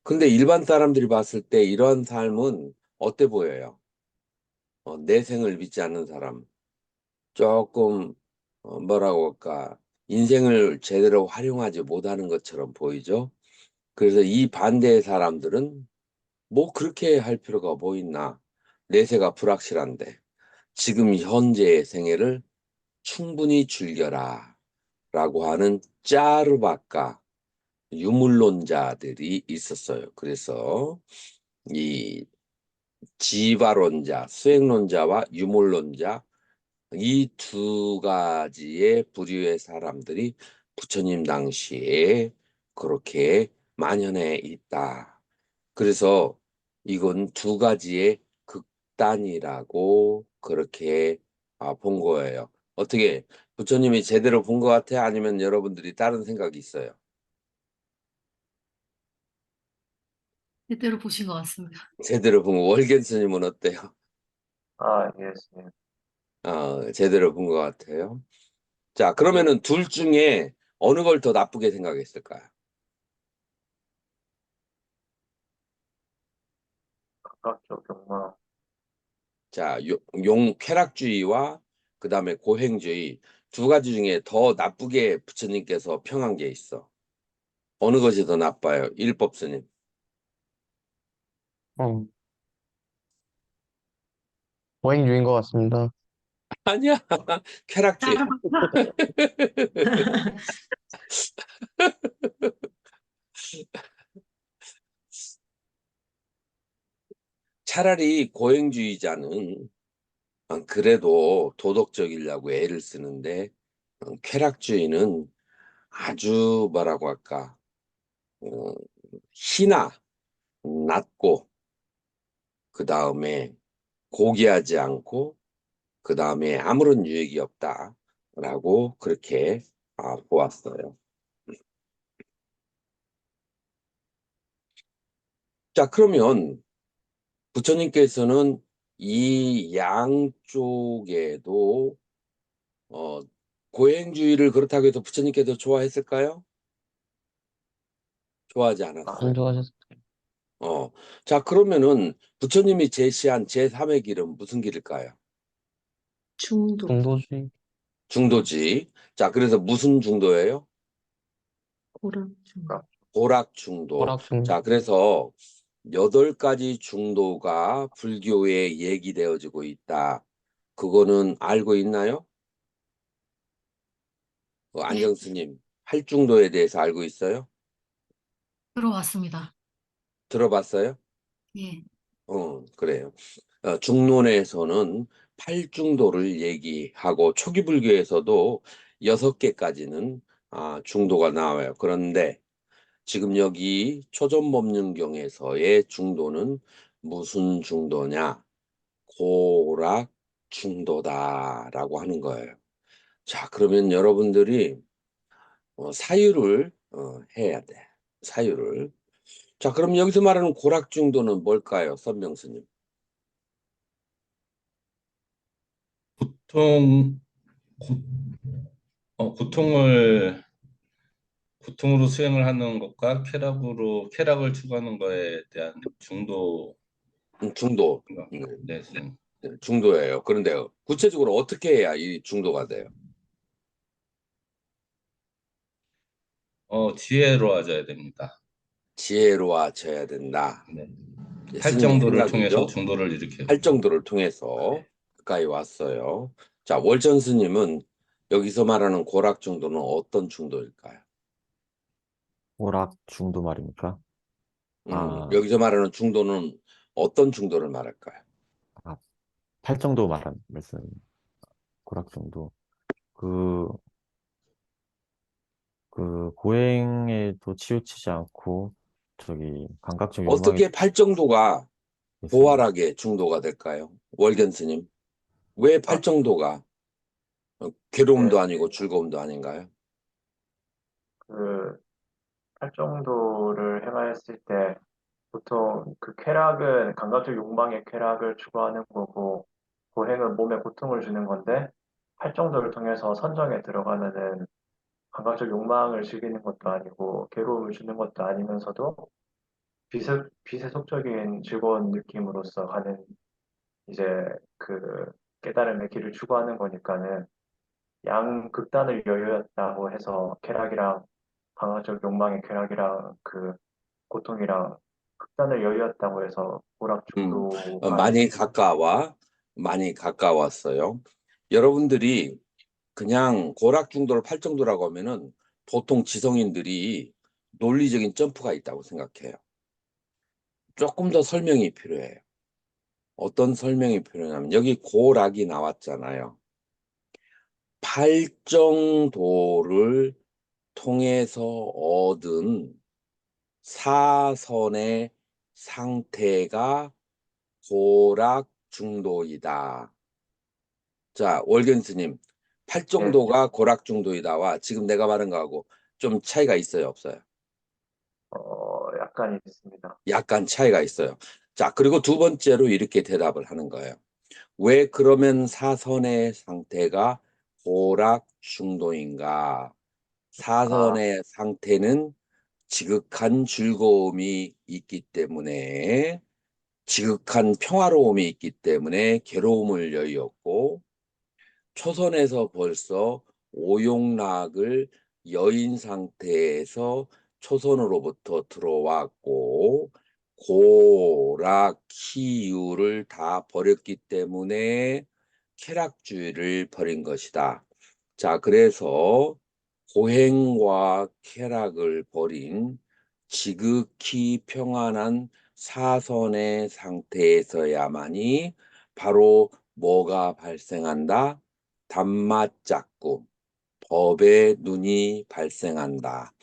근데 일반 사람들이 봤을 때 이러한 삶은 어때 보여요? 내생을 믿지 않는 사람, 조금 뭐라고 할까, 인생을 제대로 활용하지 못하는 것처럼 보이죠? 그래서 이 반대의 사람들은 뭐 그렇게 할 필요가 뭐 있나? 내세가 불확실한데 지금 현재의 생애를 충분히 즐겨라 라고 하는 짜르바카 유물론자들이 있었어요. 그래서 이 지바론자, 수행론자와 유물론자 이 두 가지의 부류의 사람들이 부처님 당시에 그렇게 만연해 있다. 그래서 이건 두 가지의 극단이라고 그렇게 본 거예요. 어떻게 부처님이 제대로 본 것 같아요? 아니면 여러분들이 다른 생각이 있어요? 제대로 보신 것 같습니다. 제대로 본 거, 월견 스님은 어때요? 예, 스님. 제대로 본 것 같아요. 자, 그러면은 둘 중에 어느 걸 더 나쁘게 생각했을까요? 각각적 욕망. 자, 쾌락주의와 그 다음에 고행주의 두 가지 중에 더 나쁘게 부처님께서 평한 게 있어. 어느 것이 더 나빠요? 일법 스님. 어, 보행주인 것 같습니다. 아니야, 쾌락주의. 차라리 고행주의자는 그래도 도덕적이려고 애를 쓰는데 쾌락주의는 아주 뭐라고 할까 희나 낮고 그 다음에 고귀하지 않고 그 다음에 아무런 유익이 없다라고 그렇게 보았어요. 자, 그러면 부처님께서는 이 양쪽에도 어, 고행주의를 그렇다고 해서 부처님께서 좋아했을까요? 좋아하지 않았어요. 안 좋아하셨어요? 어, 자, 그러면은 부처님이 제시한 제3의 길은 무슨 길일까요? 중도주의? 중도지. 자, 그래서 무슨 중도예요? 각각. 고락 중도. 호락중도? 자, 그래서 8가지 중도가 불교에 얘기되어지고 있다. 그거는 알고 있나요? 네, 안경스님, 팔중도에 대해서 알고 있어요? 들어왔습니다. 들어봤어요? 예, 그래요. 중론에서는 팔중도를 얘기하고 초기 불교에서도 6개까지는 중도가 나와요. 그런데 지금 여기 초전법륜경에서의 중도는 무슨 중도냐? 고락 중도다라고 하는 거예요. 자, 그러면 여러분들이 사유를 해야 돼. 사유를. 자, 그럼 여기서 말하는 고락 중도는 뭘까요, 선명스님? 보통 고, 고통을 고통으로 수행을 하는 것과 쾌락을 추구하는 거에 대한 중도. 중도. 네, 선생님. 네, 중도예요. 그런데 구체적으로 어떻게 해야 이 중도가 돼요? 지혜로워져야 됩니다. 지혜로워져야 된다. 네. 예, 팔 스님의 정도를 통해서 생각이죠. 중도를 일으켜야 할 됩니다. 정도를 통해서 가까이 왔어요. 자, 월전 스님은 여기서 말하는 고락 중도는 어떤 중도일까요? 오락 중도 말입니까? 여기서 말하는 중도는 어떤 중도를 말할까요? 아, 팔 정도 말한 말씀, 고락 정도. 그, 고행에도 치우치지 않고, 감각적 욕망에 어떻게 팔 정도가 있습니다. 보활하게 중도가 될까요? 월견 스님. 왜 팔 정도가 괴로움도 네, 아니고 즐거움도 아닌가요? 그 팔정도를 행하였을 때 보통 그 쾌락은 감각적 욕망의 쾌락을 추구하는 거고 고행은 몸에 고통을 주는 건데 팔정도를 통해서 선정에 들어가면은 감각적 욕망을 즐기는 것도 아니고 괴로움을 주는 것도 아니면서도 비세속적인 즐거운 느낌으로서 가는 이제 그 깨달음의 길을 추구하는 거니까는 양극단을 여유였다고 해서 쾌락이랑 강화적 욕망의 쾌락이랑 그 고통이랑 극단을 열렸다고 해서 고락 음, 중도가 많이 가까웠어요. 여러분들이 그냥 고락 중도를 8정도라고 하면은 보통 지성인들이 논리적인 점프가 있다고 생각해요. 조금 더 설명이 필요해요. 어떤 설명이 필요하냐면 여기 고락이 나왔잖아요. 8정도를 통해서 얻은 사선의 상태가 고락 중도이다. 자, 월견스님, 네, 8정도가 고락 중도이다와 지금 내가 말한 거하고 좀 차이가 있어요, 없어요? 약간 있습니다. 약간 차이가 있어요. 자, 그리고 두 번째로 이렇게 대답을 하는 거예요. 왜 그러면 사선의 상태가 고락 중도인가? 아, 사선의 상태는 지극한 즐거움이 있기 때문에, 지극한 평화로움이 있기 때문에 괴로움을 여의었고, 초선에서 벌써 오용락을 여인 상태에서 초선으로부터 들어왔고, 고락, 희유를 다 버렸기 때문에 쾌락주의를 버린 것이다. 자, 그래서 고행과 쾌락을 버린 지극히 평안한 사선의 상태에서야만이 바로 뭐가 발생한다? 단맛작구, 법의 눈이 발생한다.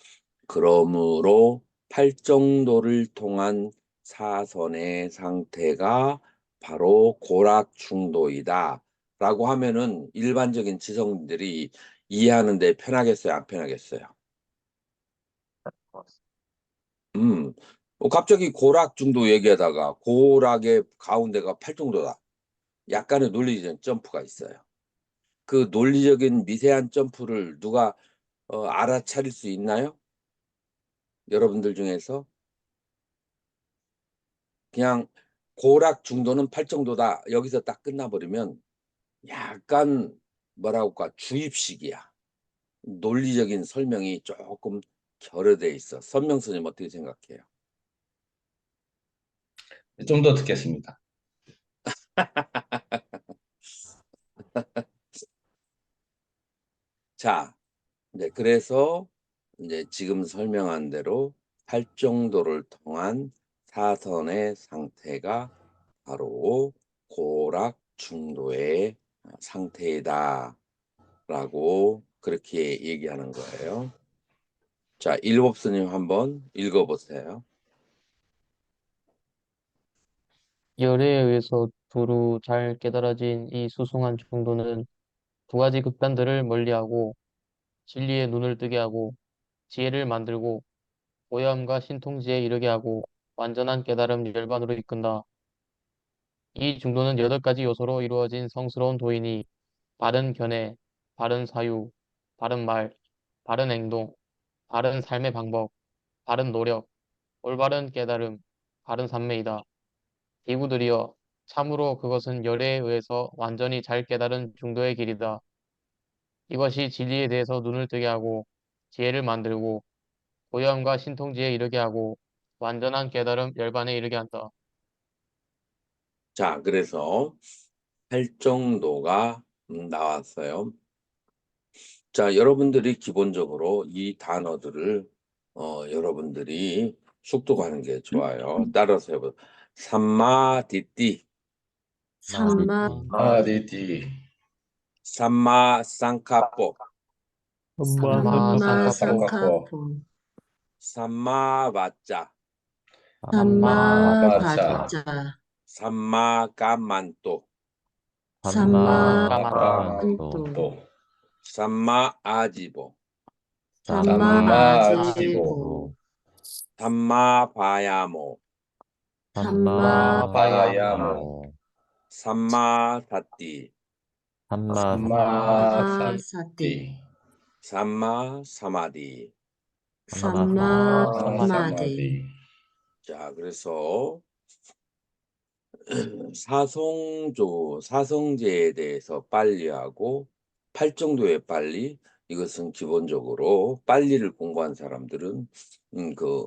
그러므로 팔정도를 통한 사선의 상태가 바로 고락중도이다. 라고 하면은 일반적인 지성인들이 이해하는데 편하겠어요? 안 편하겠어요? 갑자기 고락중도 얘기하다가 고락의 가운데가 팔정도다. 약간의 논리적인 점프가 있어요. 그 논리적인 미세한 점프를 누가 알아차릴 수 있나요? 여러분들 중에서? 그냥 고락 중도는 8정도다. 여기서 딱 끝나버리면 약간 뭐라고 할까 주입식이야. 논리적인 설명이 조금 결여돼 있어. 선명스님 어떻게 생각해요? 좀 더 듣겠습니다. 자, 이제 그래서 이제 지금 설명한 대로 8정도를 통한 사선의 상태가 바로 고락 중도의 상태이다. 라고 그렇게 얘기하는 거예요. 자, 일곱스님 한번 읽어보세요. 열에 의해서 두루 잘 깨달아진 이 수승한 중도는 두 가지 극단들을 멀리하고 진리의 눈을 뜨게 하고 지혜를 만들고 고요함과 신통지에 이르게 하고 완전한 깨달음 열반으로 이끈다. 이 중도는 8가지 요소로 이루어진 성스러운 도이니 바른 견해, 바른 사유, 바른 말, 바른 행동, 바른 삶의 방법, 바른 노력, 올바른 깨달음, 바른 산매이다. 이구들이여 참으로 그것은 열에 의해서 완전히 잘 깨달은 중도의 길이다. 이것이 진리에 대해서 눈을 뜨게 하고 지혜를 만들고 고요함과 신통지에 이르게 하고 완전한 깨달음 열반에 이르게 한다. 자, 그래서 8정도가 나왔어요. 자, 여러분들이 기본적으로 이 단어들을 여러분들이 숙독하는 게 좋아요. 따라서 해보세요. 삼마디띠, 삼마 아디디, 삼마쌍카뽀, 엄마 삼마 쌍카포, 쌍카포, 상카포 삼마바짜, 삼마 마차, 바짜 삼마까만또, 삼마 까만또, 또 까만또, 삼마아지보, 삼마 삼마지보, 아제보 삼마바야모, 삼마 마바야모, 마바야모, 삼마사띠, 삼마사띠, 사티 삼마사띠, 삼마사마디. 삼마 삼마사마디, 사마디 삼마사마디. 자, 그래서 사성제에 대해서 빨리 하고 8정도에 빨리 이것은 기본적으로 빨리를 공부한 사람들은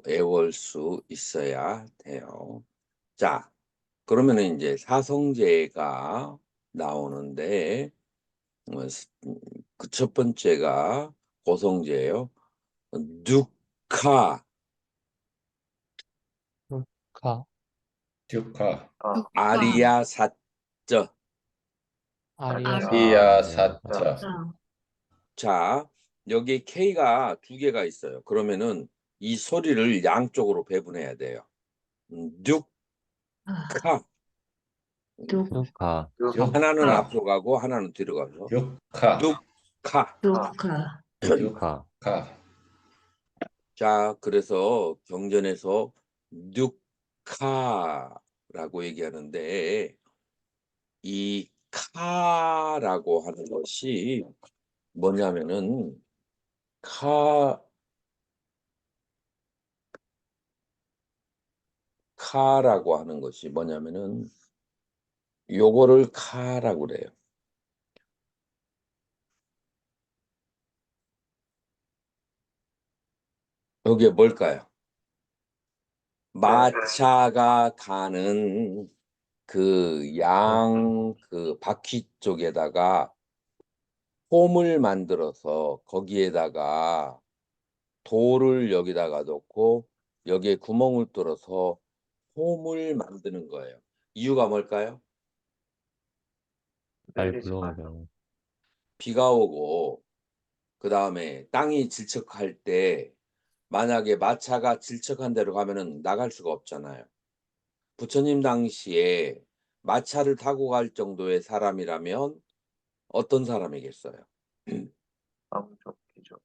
외울 수 있어야 돼요. 자, 그러면은 이제 사성제가 나오는데 그 첫 번째가 고성제예요. 누카, 가, 듀카, 아, 아리아 사자. 아리아, 리아 자, 사자, 자, 여기 K가 두 개가 있어요. 그러면은 이 소리를 양쪽으로 배분해야 돼요. 뉴카. 가, 하나는 듀카, 앞으로 가고 하나는 뒤로 가서 듀카, 뉴카. 듀카, 듀카, 자, 그래서 경전에서 뉴카라고 얘기하는데 이 카라고 하는 것이 뭐냐면은 카 카라고 하는 것이 뭐냐면은 요거를 카라고 그래요. 여기에 뭘까요? 마차가 가는 그 바퀴 쪽에다가 홈을 만들어서 거기에다가 돌을 여기다가 놓고 여기에 구멍을 뚫어서 홈을 만드는 거예요. 이유가 뭘까요? 날 내리지 불러오려고. 비가 오고 그 다음에 땅이 질척할 때 만약에 마차가 질척한 데로 가면은 나갈 수가 없잖아요. 부처님 당시에 마차를 타고 갈 정도의 사람이라면 어떤 사람이겠어요? 왕족이죠.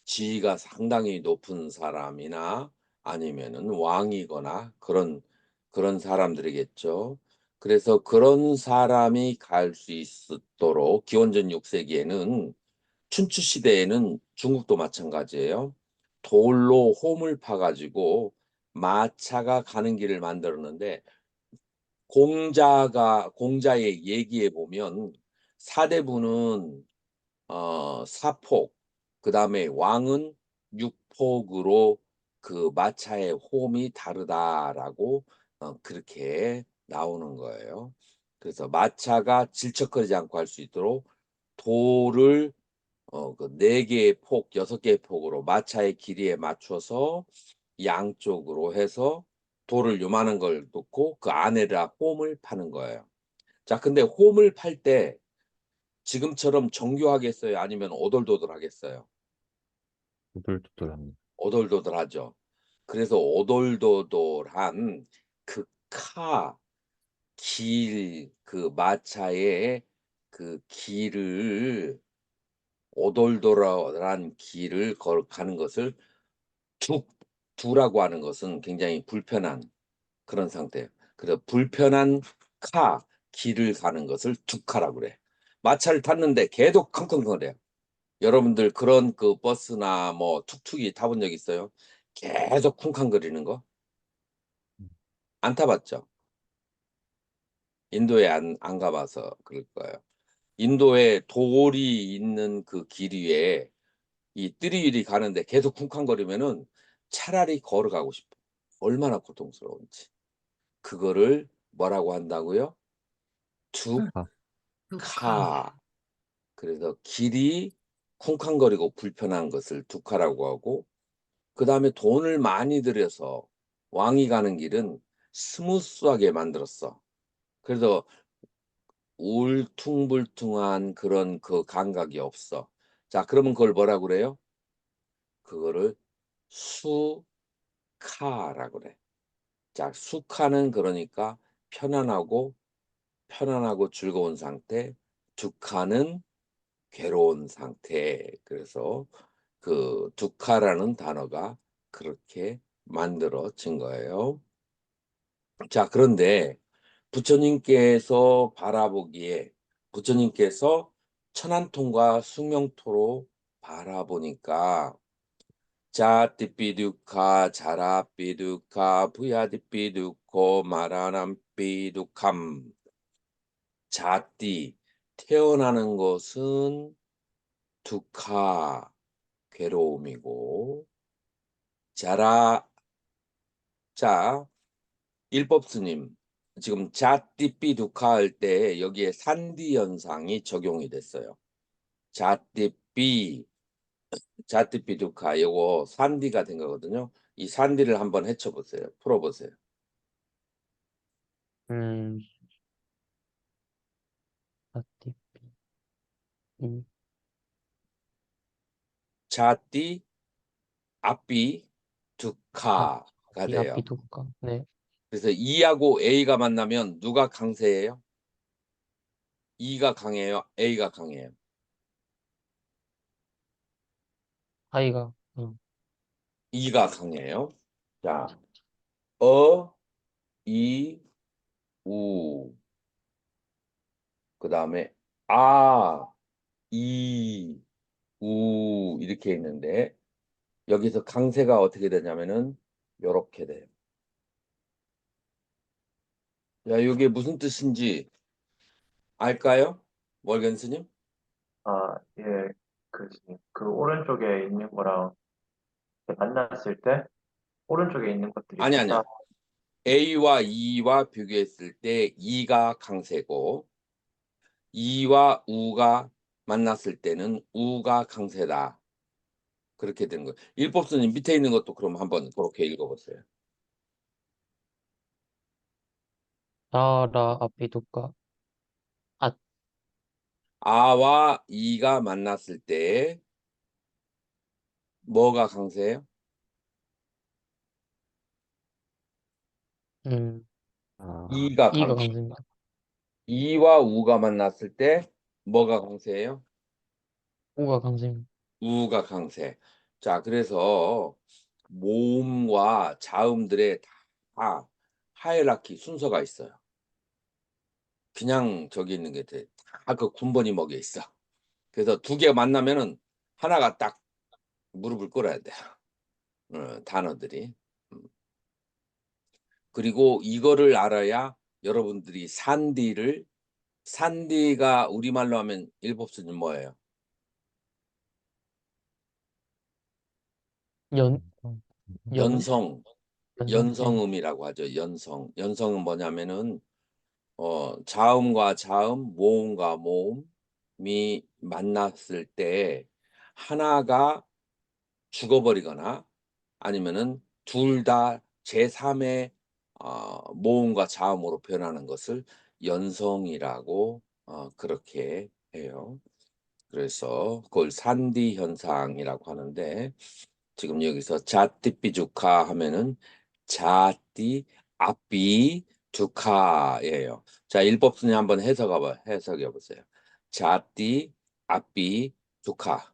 지위가 상당히 높은 사람이나 아니면은 왕이거나 그런 사람들이겠죠. 그래서 그런 사람이 갈 수 있도록 기원전 6세기에는 춘추 시대에는 중국도 마찬가지예요. 돌로 홈을 파가지고 마차가 가는 길을 만들었는데 공자의 얘기에 보면 사대부는 사폭, 그다음에 왕은 육폭으로 그 마차의 홈이 다르다라고 그렇게 나오는 거예요. 그래서 마차가 질척거리지 않고 할 수 있도록 돌을 그 4개의 폭, 6개의 폭으로 마차의 길이에 맞춰서 양쪽으로 해서 돌을 요만한 걸 놓고 그 안에다 홈을 파는 거예요. 자, 근데 홈을 팔 때 지금처럼 정교하겠어요? 아니면 오돌도돌하겠어요? 두들두들합니다. 오돌도돌하죠. 그래서 오돌도돌한 그 그 마차의 그 길을 오돌도돌한 길을 가는 것을 두라고 하는 것은 굉장히 불편한 그런 상태예요. 그래서 불편한 길을 가는 것을 두카라고 그래. 마차를 탔는데 계속 컹컹거려요. 여러분들 그런 그 버스나 뭐 툭툭이 타본 적 있어요? 계속 쿵쾅거리는 거? 안 타봤죠? 인도에 안 가봐서 그럴 거예요. 인도에 돌이 있는 그 길 위에 이 띠리위리 가는데 계속 쿵쾅거리면은 차라리 걸어가고 싶어. 얼마나 고통스러운지. 그거를 뭐라고 한다고요? 가, 두카. 그래서 길이 쿵쾅거리고 불편한 것을 두카라고 하고 그 다음에 돈을 많이 들여서 왕이 가는 길은 스무스하게 만들었어. 그래서 울퉁불퉁한 그런 그 감각이 없어. 자, 그러면 그걸 뭐라고 그래요? 그거를 수카라고 그래. 자, 수카는 그러니까 편안하고 즐거운 상태, 두카는 괴로운 상태. 그래서 그 두카라는 단어가 그렇게 만들어진 거예요. 자, 그런데 부처님께서 천안통과 숙명토로 바라보니까 자띠삐두카 자라삐두카 부야디삐두코 마라남삐두캄. 자띠 태어나는 것은 두카 괴로움이고 자라 자 일법스님 지금 자띠삐 두카 할 때 여기에 산디 현상이 적용이 됐어요. 자띠삐 자띠삐 두카 요거 산디가 된 거거든요. 이 산디를 한번 헤쳐보세요. 풀어보세요. 음, 아띠, 이, 자띠 앞비 아, 두카가 이 돼요. 앞이 두까? 네, 그래서 E하고 A가 만나면 누가 강세예요? E가 강해요? A가 강해요? 아이가, E가 강해요. 자, 어, 이, 우, 그 다음에 아, 이, 우 이렇게 있는데 여기서 강세가 어떻게 되냐면은 요렇게 돼요. 야, 이게 무슨 뜻인지 알까요? 월겐스님? 예, 그 오른쪽에 있는 거랑 이렇게 만났을 때 오른쪽에 있는 것들이 아니 살짝 아니야. A와 E와 비교했을 때 E가 강세고 이와 우가 만났을 때는 우가 강세다. 그렇게 되는 거예요. 일법스님 밑에 있는 것도 그럼 한번 그렇게 읽어보세요. 자라 앞이 두까? 아, 아와 이가 만났을 때 뭐가 강세예요? 음, 아, 이가 이가 강세. 강세입니다. 이와 우가 만났을 때 뭐가 강세예요? 우가 강세입니다. 우가 강세. 자, 그래서 모음과 자음들의 다 하이라키 순서가 있어요. 그냥 저기 있는 게 다 그 군번이 먹여 있어. 그래서 두 개 만나면은 하나가 딱 무릎을 꿇어야 돼요. 단어들이. 음. 그리고 이거를 알아야 여러분들이 산디가 우리말로 하면 일법수는 뭐예요? 연, 연, 연성, 연성, 네. 연성음이라고 하죠. 연성은 뭐냐면은 자음과 자음, 모음과 모음이 만났을 때 하나가 죽어버리거나 아니면은 둘 다 제3의 모음과 자음으로 변하는 것을 연성이라고 그렇게 해요. 그래서 그걸 산디 현상이라고 하는데 지금 여기서 자띠삐주카 하면은 자띠 앞비 두카예요. 자, 일법순위 한번 해석해 보세요. 자띠 앞비 두카.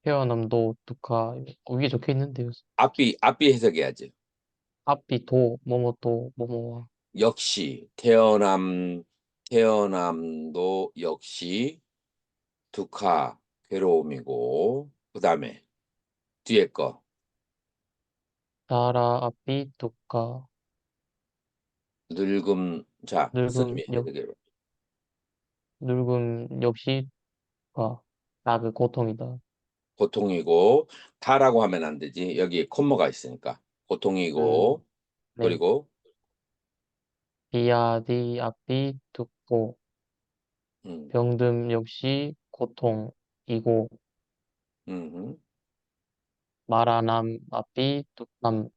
태어남도 두까, 위에 적혀 있는데요. 앞비 해석해야지. 앞이 도, 뭐뭐 뭐뭐와. 역시 태어남도 역시 두카 괴로움이고 그다음에 뒤에 거 자라 앞이 두까? 늙음. 자, 늙음, 스님이 해석해 봐. 늙음 역시 가, 그 고통이다. 고통이고 다라고 하면 안 되지. 여기 콤마가 있으니까 고통이고 네. 그리고 비아디 앞이 두고, 음, 병듦 역시 고통이고, 음, 마라남 앞이 뚝남,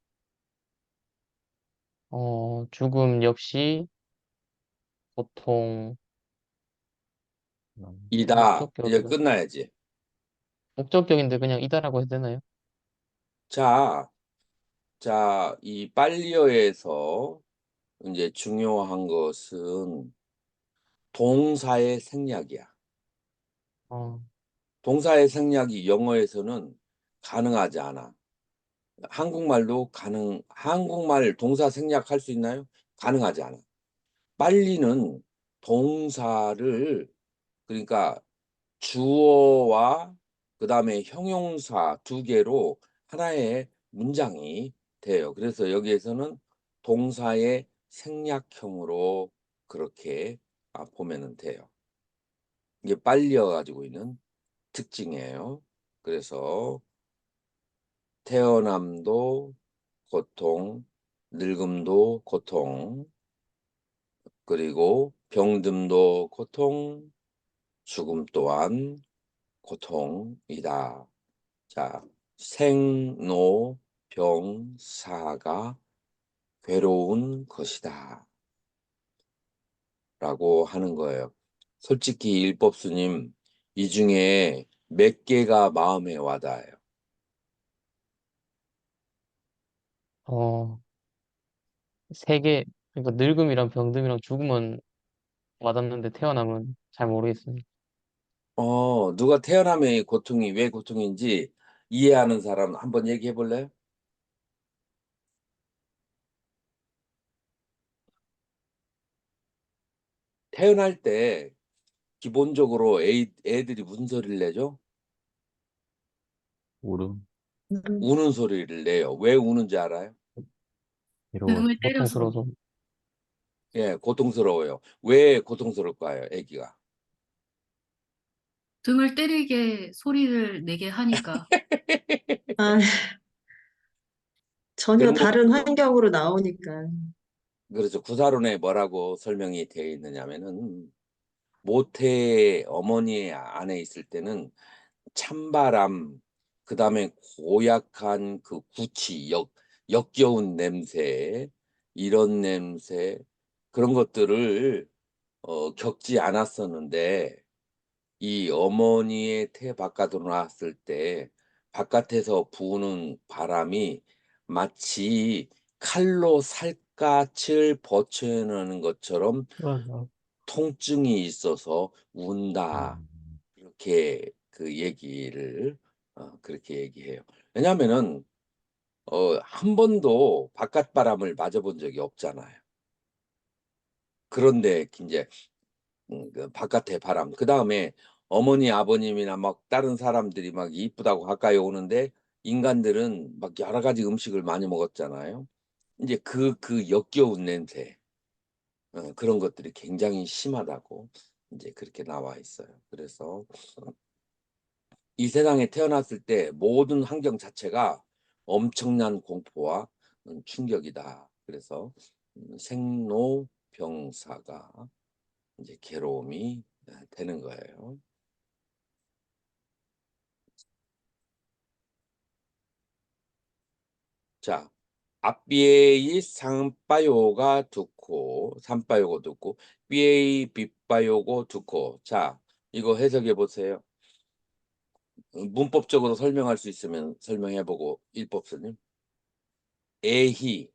죽음 역시 고통, 이다. 이제 목적격, 끝나야지. 목적격인데 그냥 이다라고 해도 되나요? 자, 이 빨리어에서 이제 중요한 것은 동사의 생략이야. 어, 동사의 생략이 영어에서는 가능하지 않아. 한국말 동사 생략할 수 있나요? 가능하지 않아. 빨리는 동사를 그러니까 주어와 그다음에 형용사 두 개로 하나의 문장이 돼요. 그래서 여기에서는 동사의 생략형으로 그렇게 보면은 돼요. 이게 빨려 가지고 있는 특징이에요. 그래서 태어남도 고통, 늙음도 고통, 그리고 병듦도 고통, 죽음 또한 고통이다. 자, 생로 병사가 괴로운 것이다. 라고 하는 거예요. 솔직히 일법스님, 이 중에 몇 개가 마음에 와닿아요? 어, 세 개, 그러니까 늙음이랑 병듦이랑 죽음은 와닿는데 태어남은 잘 모르겠습니다. 누가 태어남의 고통이 왜 고통인지 이해하는 사람 한번 얘기해 볼래요? 태어날 때 기본적으로 애들이 무슨 소리를 내죠? 울음, 우는 소리를 내요. 왜 우는지 알아요? 괴로워서, 등을 때려서 고통스러워서. 예, 고통스러워요. 왜 고통스러울까요, 애기가? 등을 때리게 소리를 내게 하니까 아, 전혀 그런 다른 거죠. 환경으로 나오니까. 그래서 구사론에 뭐라고 설명이 되어 있느냐면은 모태 어머니 안에 있을 때는 찬바람, 그다음에 고약한 그 구취, 역겨운 냄새, 이런 냄새, 그런 것들을 겪지 않았었는데 이 어머니의 태 바깥으로 나왔을 때 바깥에서 부는 바람이 마치 칼로 살갗을 버쳐내는 것처럼 맞아. 통증이 있어서 운다. 음, 이렇게 그 얘기를 그렇게 얘기해요. 왜냐하면은 한 번도 바깥 바람을 맞아본 적이 없잖아요. 그런데 이제 그 바깥의 바람, 그다음에 어머니 아버님이나 막 다른 사람들이 막 이쁘다고 가까이 오는데 인간들은 막 여러 가지 음식을 많이 먹었잖아요. 이제 그 역겨운 냄새, 그런 것들이 굉장히 심하다고 이제 그렇게 나와 있어요. 그래서 이 세상에 태어났을 때 모든 환경 자체가 엄청난 공포와 충격이다. 그래서 생로병사가 이제 괴로움이 되는 거예요. 자, 앞비에이 상바요가 두코, 산바요고 두코, 비에이 빗바요고 두코. 자, 이거 해석해 보세요. 문법적으로 설명할 수 있으면 설명해 보고 일법스님. 에히,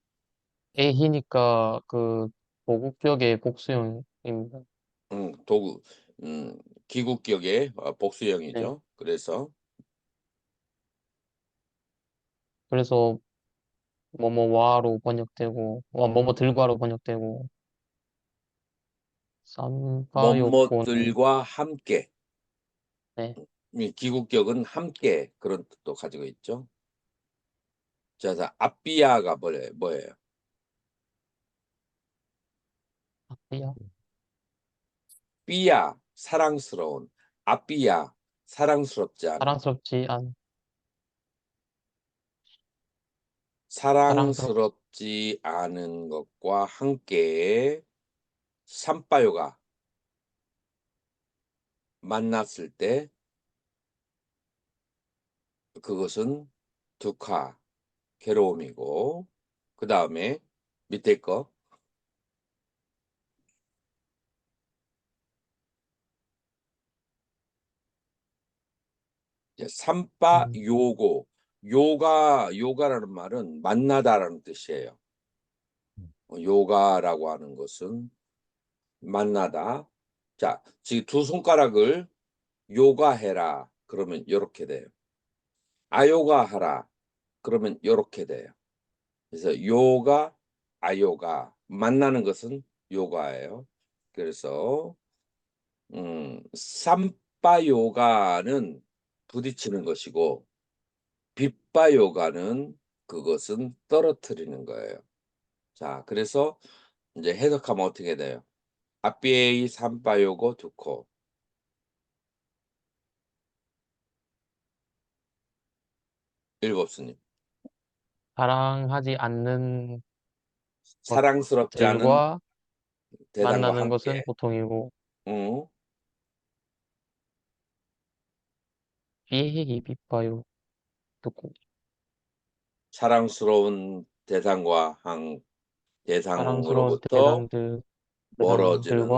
애희니까 그 보국격의 복수형입니다. 도구, 기국격의 네. 복수형이죠. 그래서 그래서 뭐뭐와로 번역되고, 뭐뭐 들과로 번역되고, 쌈바요코는, 뭐뭐들과 함께, 네, 이 기국격은 함께 그런 뜻도 가지고 있죠. 자, 앞비야가 뭐예요? 앞이야. 삐야, 사랑스러운. 앞비야, 사랑스럽지 않은. 사랑스럽지 않, 사랑스럽, 사랑스럽지 않은 것과 함께 산바요가 만났을 때 그것은 두카, 괴로움이고, 그 다음에 밑에 거 이제 삼바 음, 요고, 요가라는 말은 만나다라는 뜻이에요. 요가라고 하는 것은 만나다. 자, 지금 두 손가락을 요가해라. 그러면 요렇게 돼요. 아요가하라. 그러면 요렇게 돼요. 그래서 요가, 아요가 만나는 것은 요가예요. 그래서 삼바 요가는 부딪히는 것이고 빗바 요가는 그것은 떨어뜨리는 거예요. 자, 그래서 이제 해석하면 어떻게 돼요? 아삐에이 삼바 요고 두코. 일곱스님. 사랑하지 않는 사랑스럽지 않은 것들과 대상과 만나는 것은 함께. 보통이고, 응? 비행기 비빠요. 듣고, 사랑스러운 사랑스러운 대상으로부터 대상들과 멀어지는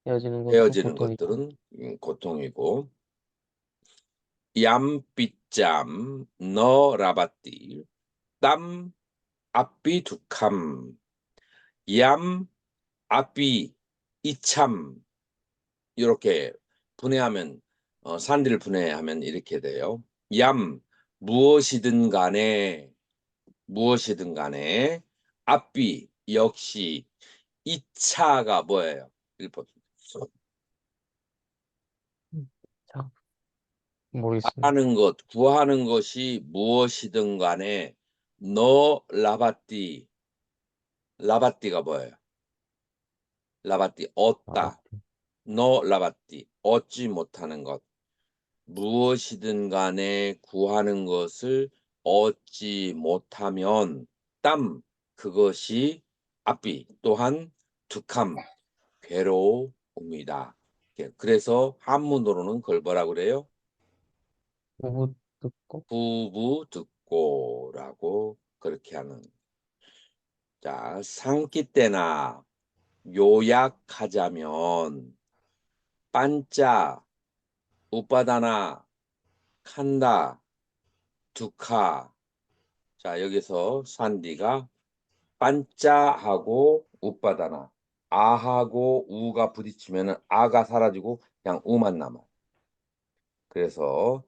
헤어지는 것도 헤어지는 보통이다. 것들은 고통이고. 얌삐짬 너라바띠 땀 앞비 두캄 얌 앞비 이참 이렇게 분해하면 산디를 분해하면 이렇게 돼요. 얌 무엇이든 간에 앞비 역시 이차가 뭐예요? 1번 자, 모르겠습니다. 하는 것, 구하는 것이 무엇이든 간에 너 라바띠가 뭐예요? 라바띠 얻다. 라바티. 너 라바띠 얻지 못하는 것. 무엇이든 간에 구하는 것을 얻지 못하면 땀 그것이 앞비 또한 두캄 괴로움이다. 그래서 한문으로는 그걸 뭐라 그래요? 부부 듣고, 부부 듣고라고 그렇게 하는. 자, 상기 때나 요약하자면 반짜, 우빠다나, 칸다, 두카. 자, 여기서 산디가 반짜하고 우빠다나 아하고 우가 부딪히면은 아가 사라지고 그냥 우만 남아. 그래서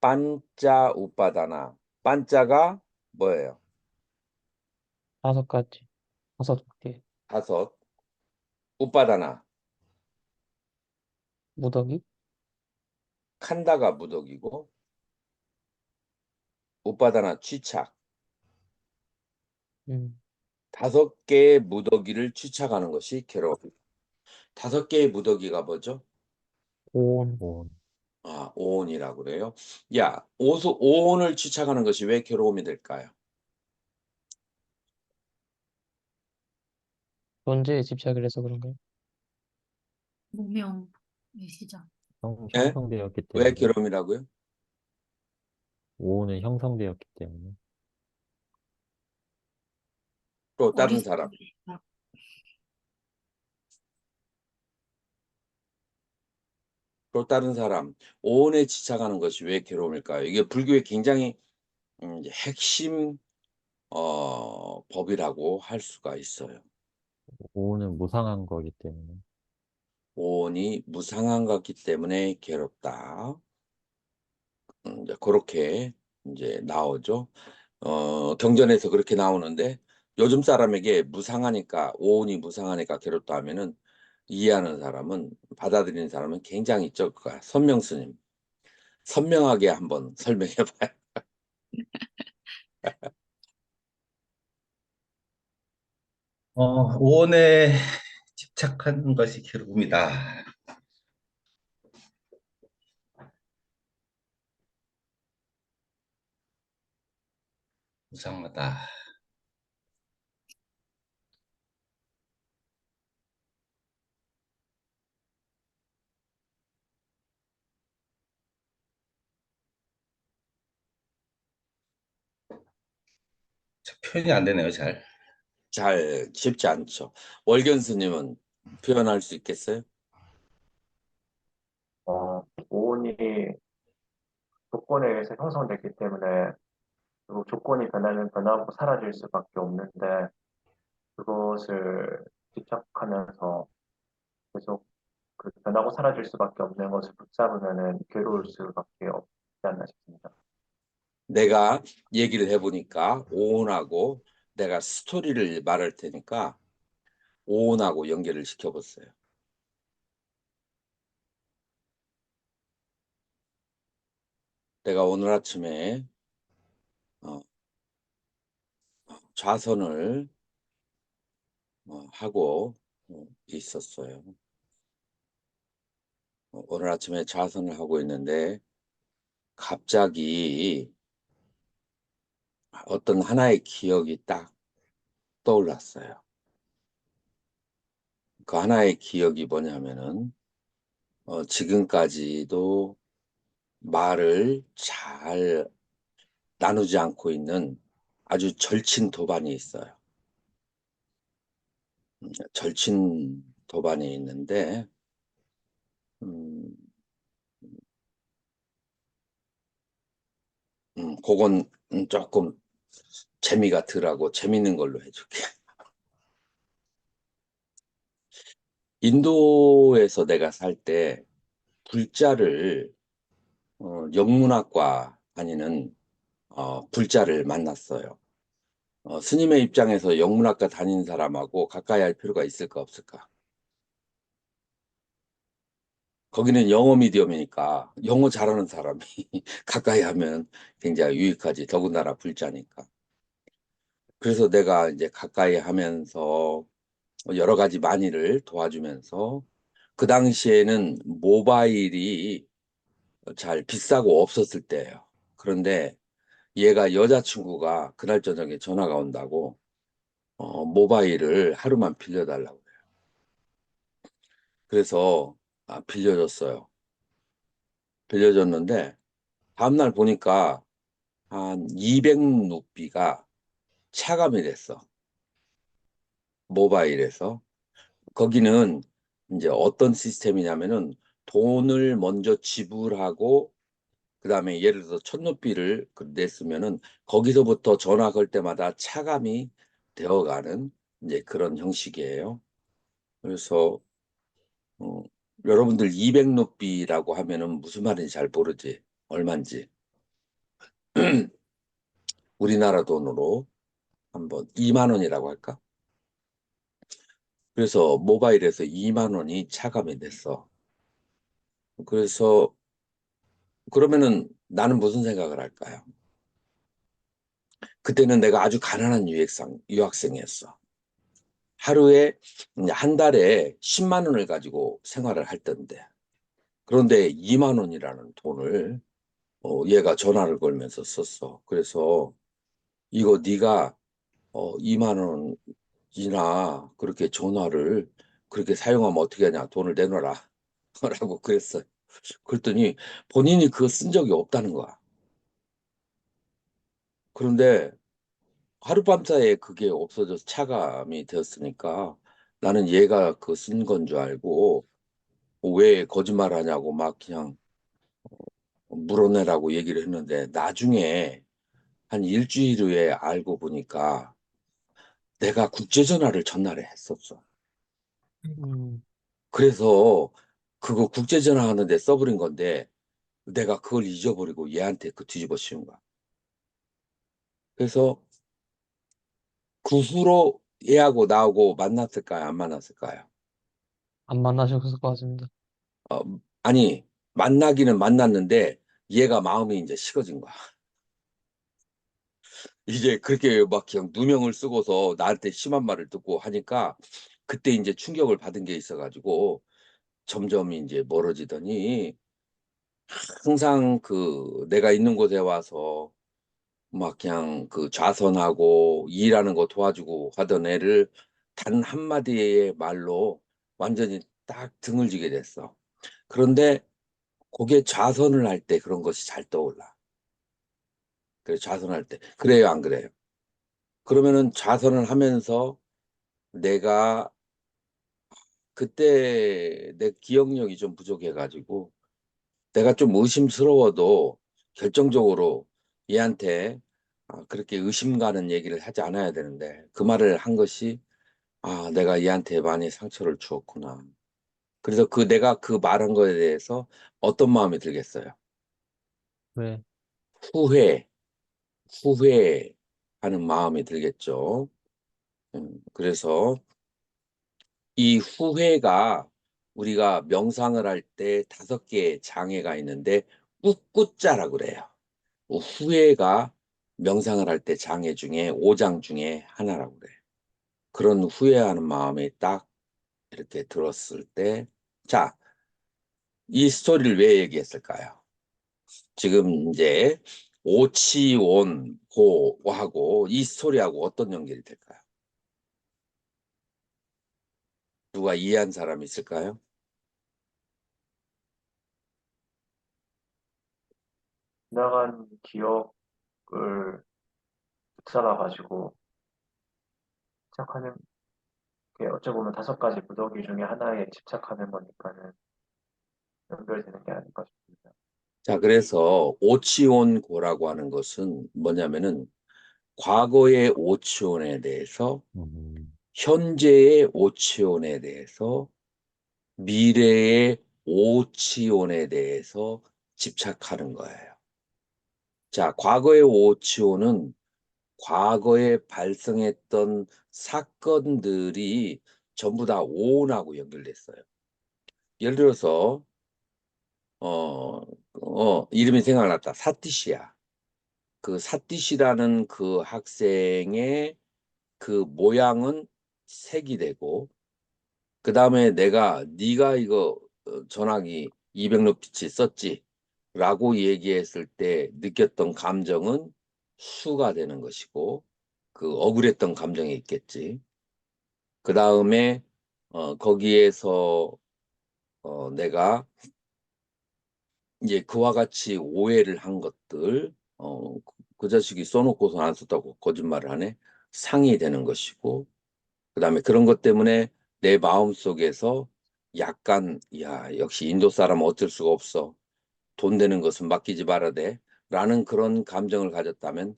반짜 우빠다나 반짜가 뭐예요? 5가지, 5개, 다섯. 우빠다나 무더기, 칸다가 무덕이고 우빠다나 취착. 음, 5개의 무더기를 취착하는 것이 괴로움. 5개의 무더기가 뭐죠? 고온, 온. 아, 오온이라고 그래요. 야, 오온을 취착하는 것이 왜 괴로움이 될까요? 존재에 집착을 해서 그런가요? 무명의 시작. 예? 형성되었기 왜 때문에. 괴로움이라고요? 오온은 형성되었기 때문에. 또 다른 사람. 어리석은 시작. 또 다른 사람. 오온에 집착하는 것이 왜 괴로움일까요? 이게 불교의 굉장히 이제 핵심 법이라고 할 수가 있어요. 오온은 무상한 거기 때문에. 오온이 무상한 것이기 때문에 괴롭다. 이제 그렇게 이제 나오죠. 경전에서 그렇게 나오는데 요즘 사람에게 무상하니까 오온이 무상하니까 괴롭다 하면은 이해하는 사람은 받아들이는 사람은 굉장히 적을 거야. 선명스님 선명하게 한번 설명해 봐요. 오온에 집착하는 것이 괴로움이다. 무상하다. 표현이 안 되네요, 잘. 잘 쉽지 않죠. 월견스님은 표현할 수 있겠어요? 오온이 조건에 의해서 형성됐기 때문에 결국 조건이 변하면 변하고 사라질 수밖에 없는데 그것을 집착하면서 계속 그 변하고 사라질 수밖에 없는 것을 붙잡으면은 괴로울 수밖에 없지 않나 싶습니다. 내가 얘기를 해보니까 오온하고 내가 스토리를 말할 테니까 오온하고 연결을 시켜봤어요. 내가 오늘 아침에 어, 좌선을 하고 있었어요. 오늘 아침에 좌선을 하고 있는데 갑자기 어떤 하나의 기억이 딱 떠올랐어요. 그 하나의 기억이 뭐냐면은 지금까지도 말을 잘 나누지 않고 있는 아주 절친 도반이 있어요. 절친 도반이 있는데 음, 그건 조금 재미가 덜하고 재밌는 걸로 해줄게. 인도에서 내가 살 때 불자를 영문학과 다니는 불자를 만났어요. 스님의 입장에서 영문학과 다니는 사람하고 가까이 할 필요가 있을까 없을까? 거기는 영어 미디엄이니까 영어 잘하는 사람이 가까이 하면 굉장히 유익하지. 더군다나 불자니까. 그래서 내가 이제 가까이 하면서 여러 가지 만일을 도와주면서 그 당시에는 모바일이 잘 비싸고 없었을 때예요. 그런데 얘가 여자친구가 그날 저녁에 전화가 온다고 모바일을 하루만 빌려달라고 그래요. 그래서 빌려줬어요. 빌려줬는데 다음날 보니까 한 200루피가 차감이 됐어. 모바일에서. 거기는 이제 어떤 시스템이냐면은 돈을 먼저 지불하고 그다음에 예를 들어서 1000루피를 냈으면은 거기서부터 전화 걸 때마다 차감이 되어가는 이제 그런 형식이에요. 그래서 어, 여러분들 200루피라고 하면은 무슨 말인지 잘 모르지. 얼마인지. 우리나라 돈으로 한번 2만 원이라고 할까? 그래서 모바일에서 2만 원이 차감이 됐어. 그래서 그러면은 나는 무슨 생각을 할까요? 그때는 내가 아주 가난한 유학생이었어. 하루에 한 달에 10만 원을 가지고 생활을 할 텐데. 그런데 2만 원이라는 돈을 얘가 전화를 걸면서 썼어. 그래서 이거 네가 2만 원이나 그렇게 전화를 그렇게 사용하면 어떻게 하냐. 돈을 내놔라. 라고 그랬어요. 그랬더니 본인이 그거 쓴 적이 없다는 거야. 그런데 하룻밤 사이에 그게 없어져서 차감이 되었으니까 나는 얘가 그 쓴 건 줄 알고 왜 거짓말 하냐고 막 그냥 물어내라고 얘기를 했는데 나중에 한 일주일 후에 알고 보니까 내가 국제전화를 전날에 했었어. 음, 그래서 그거 국제전화 하는데 써버린 건데 내가 그걸 잊어버리고 얘한테 그 뒤집어 씌운 거야. 그래서 그 후로 얘하고 나하고 만났을까요? 안 만났을까요? 안 만나셨을 것 같습니다. 어, 아니, 만나기는 만났는데 얘가 마음이 이제 식어진 거야. 이제 그렇게 막 그냥 누명을 쓰고서 나한테 심한 말을 듣고 하니까 그때 이제 충격을 받은 게 있어가지고 점점 이제 멀어지더니 항상 그 내가 있는 곳에 와서 막 그냥 그 좌선하고 일하는 거 도와주고 하던 애를 단 한마디의 말로 완전히 딱 등을 지게 됐어. 그런데 그게 좌선을 할 때 그런 것이 잘 떠올라. 그래, 좌선할 때. 그래요, 안 그래요? 그러면은 좌선을 하면서 내가 그때 내 기억력이 좀 부족해가지고 내가 좀 의심스러워도 결정적으로 얘한테 그렇게 의심 가는 얘기를 하지 않아야 되는데 그 말을 한 것이 내가 얘한테 많이 상처를 주었구나. 그래서 내가 그 말한 거에 대해서 어떤 마음이 들겠어요? 네. 후회, 후회하는 마음이 들겠죠. 그래서 이 후회가 우리가 명상을 할 때 5개의 장애가 있는데 꾹꾹자라고 그래요. 후회가 명상을 할 때 장애 중에 5장 중에 하나라고 그래요. 그런 후회하는 마음이 딱 이렇게 들었을 때, 자, 이 스토리를 왜 얘기했을까요? 지금 이제 오치온 고하고 이 스토리하고 어떤 연결이 될까요? 누가 이해한 사람 있을까요? 지나간 기억을 붙잡아가지고 집착하는 게 어찌 보면 5가지 무더기 중에 하나에 집착하는 거니까는 연결되는 게 아닐까 싶습니다. 자, 그래서 오치온 고라고 하는 것은 뭐냐면은 과거의 오치온에 대해서 현재의 오치온에 대해서 미래의 오치온에 대해서 집착하는 거예요. 자, 과거의 오치온은 과거에 발생했던 사건들이 전부 다 오온하고 연결됐어요. 예를 들어서 이름이 생각났다. 사티시야. 그 사티시라는 그 학생의 그 모양은 색이 되고 그 다음에 네가 이거 전화기 200루피치 썼지? 라고 얘기했을 때 느꼈던 감정은 수가 되는 것이고 그 억울했던 감정이 있겠지. 그 다음에 거기에서 내가 이제 그와 같이 오해를 한 것들 그 자식이 써놓고서 안 썼다고 거짓말을 하네. 상이 되는 것이고 그다음에 그런 것 때문에 내 마음속에서 약간 야 역시 인도 사람은 어쩔 수가 없어. 돈 되는 것은 맡기지 말아야 돼. 라는 그런 감정을 가졌다면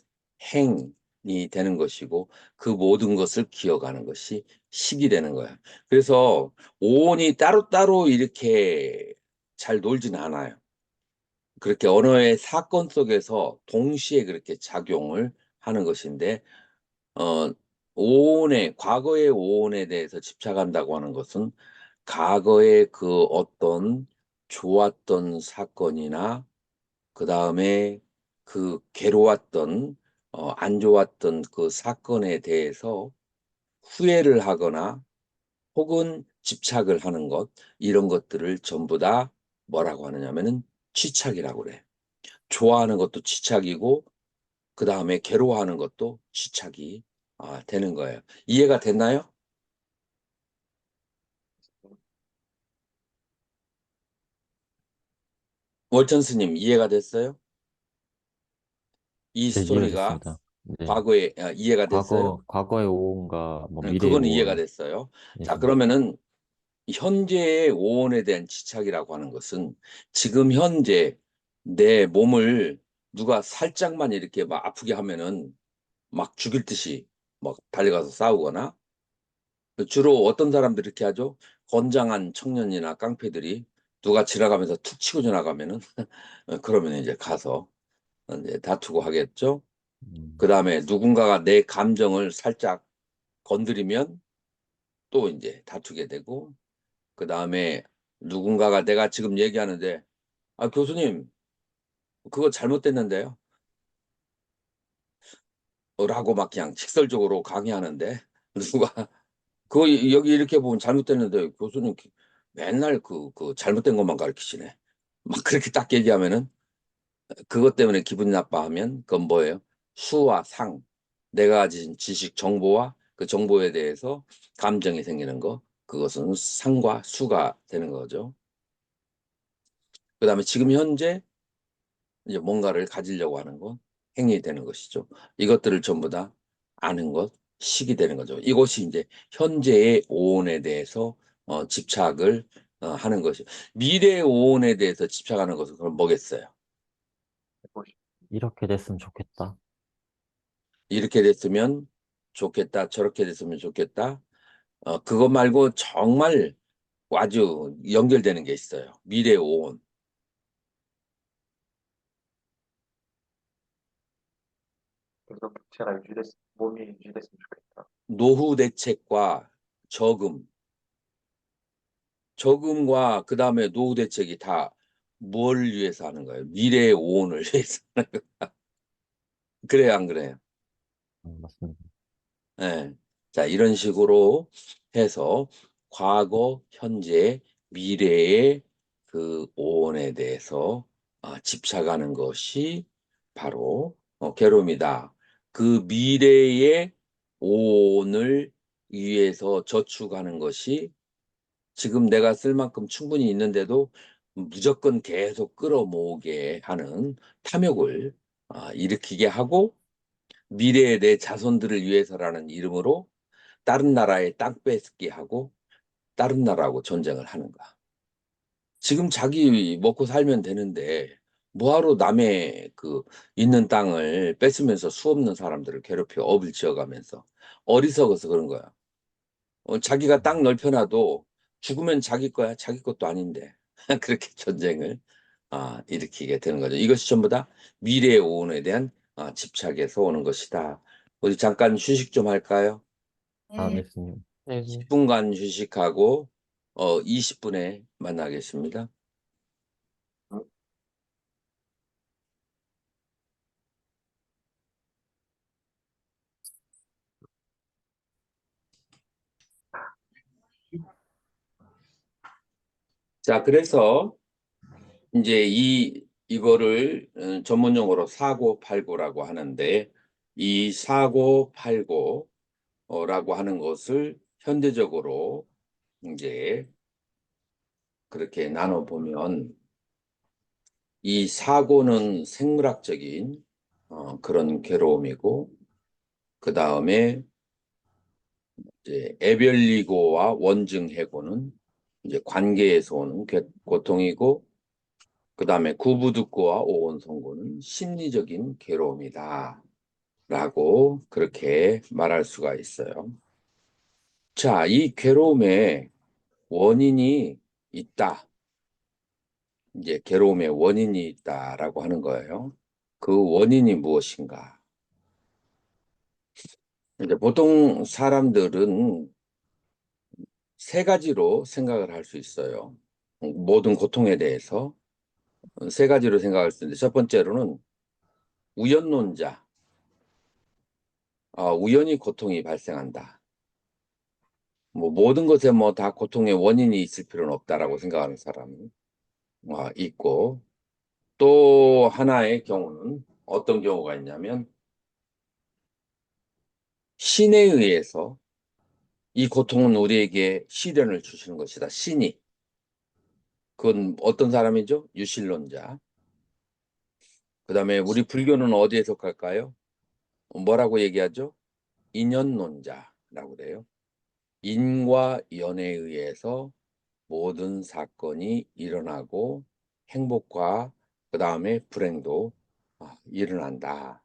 행이 되는 것이고 그 모든 것을 기억하는 것이 식이 되는 거야. 그래서 오온이 따로따로 이렇게 잘 놀진 않아요. 그렇게 언어의 사건 속에서 동시에 그렇게 작용을 하는 것인데 오온에 과거의 오온에 대해서 집착한다고 하는 것은 과거의 그 어떤 좋았던 사건이나 그다음에 그 괴로웠던 안 좋았던 그 사건에 대해서 후회를 하거나 혹은 집착을 하는 것 이런 것들을 전부 다 뭐라고 하느냐면은 취착이라고 그래. 좋아하는 것도 취착이고 그다음에 괴로워하는 것도 취착이 되는 거예요. 이해가 됐나요? 월천 스님 이해가 됐어요? 이 네, 이해가 스토리가 됐습니다. 네. 과거에 이해가 됐어요? 과거의 오온과 뭐 미래의 그거는 이해가 오온. 됐어요. 네. 자, 그러면은 현재의 오온에 대한 집착이라고 하는 것은 지금 현재 내 몸을 누가 살짝만 이렇게 막 아프게 하면은 막 죽일 듯이 막 달려가서 싸우거나 주로 어떤 사람들이 이렇게 하죠? 건장한 청년이나 깡패들이 누가 지나가면서 툭 치고 지나가면은 그러면 이제 가서 이제 다투고 하겠죠. 그 다음에 누군가가 내 감정을 살짝 건드리면 또 이제 다투게 되고 그 다음에 누군가가 내가 지금 얘기하는데 교수님 그거 잘못됐는데요 라고 막 그냥 직설적으로 강의하는데 누가 그거 여기 이렇게 보면 잘못됐는데 교수님 맨날 그 잘못된 것만 가르치시네 막 그렇게 딱 얘기하면은 그것 때문에 기분이 나빠하면 그건 뭐예요? 수와 상 내가 가진 지식 정보와 그 정보에 대해서 감정이 생기는 거 그것은 상과 수가 되는 거죠. 그 다음에 지금 현재 이제 뭔가를 가지려고 하는 것, 행위 되는 것이죠. 이것들을 전부 다 아는 것, 식이 되는 거죠. 이것이 이제 현재의 오온에 대해서 집착을 하는 것이. 미래의 오온에 대해서 집착하는 것은 그럼 뭐겠어요? 이렇게 됐으면 좋겠다. 이렇게 됐으면 좋겠다, 저렇게 됐으면 좋겠다. 그것 말고 정말 아주 연결되는 게 있어요. 미래 오온. 계속 육체가 몸이 유지됐으면 좋겠다. 노후 대책과 저금. 저금과 그 다음에 노후 대책이 다 뭘 위해서 하는 거예요? 미래의 오온을 위해서 하는 거예요. 그래요, 안 그래요? 맞습니다. 네. 자, 이런 식으로 해서 과거, 현재, 미래의 그 오온에 대해서 집착하는 것이 바로 괴로움이다. 그 미래의 오온을 위해서 저축하는 것이 지금 내가 쓸 만큼 충분히 있는데도 무조건 계속 끌어모으게 하는 탐욕을 일으키게 하고, 미래의 내 자손들을 위해서라는 이름으로 다른 나라에 땅 뺏게 하고 다른 나라하고 전쟁을 하는가. 지금 자기 먹고 살면 되는데 뭐하러 남의 그 있는 땅을 뺏으면서 수 없는 사람들을 괴롭혀 업을 지어가면서. 어리석어서 그런 거야. 자기가 땅 넓혀놔도 죽으면 자기 거야. 자기 것도 아닌데 그렇게 전쟁을 일으키게 되는 거죠. 이것이 전부 다 미래의 오온에 대한 집착에서 오는 것이다. 우리 잠깐 휴식 좀 할까요? 네, 네. 교수님. 네, 10분간 휴식하고 20분에 만나겠습니다. 자, 그래서 이제 이거를 전문 용어로 사고팔고라고 하는데, 이 사고팔고라고 하는 것을 현대적으로 이제 그렇게 나눠보면, 이 사고는 생물학적인 그런 괴로움이고, 그 다음에 이제 애별리고와 원증해고는 이제 관계에서 오는 고통이고, 그 다음에 구부득고와 오온성고는 심리적인 괴로움이다 라고 그렇게 말할 수가 있어요. 자, 이 괴로움의 원인이 있다. 이제 괴로움의 원인이 있다라고 하는 거예요. 그 원인이 무엇인가? 이제 보통 사람들은 세 가지로 생각을 할 수 있어요. 모든 고통에 대해서 세 가지로 생각할 수 있는데, 첫 번째로는 우연론자. 우연히 고통이 발생한다. 뭐 모든 것에 뭐 다 고통의 원인이 있을 필요는 없다라고 생각하는 사람이 있고, 또 하나의 경우는 어떤 경우가 있냐면, 신에 의해서 이 고통은 우리에게 시련을 주시는 것이다. 신이. 그건 어떤 사람이죠? 유실론자. 그 다음에 우리 불교는 어디에 속할까요? 뭐라고 얘기하죠? 인연론자라고 그래요. 인과 연에 의해서 모든 사건이 일어나고 행복과 그 다음에 불행도 일어난다.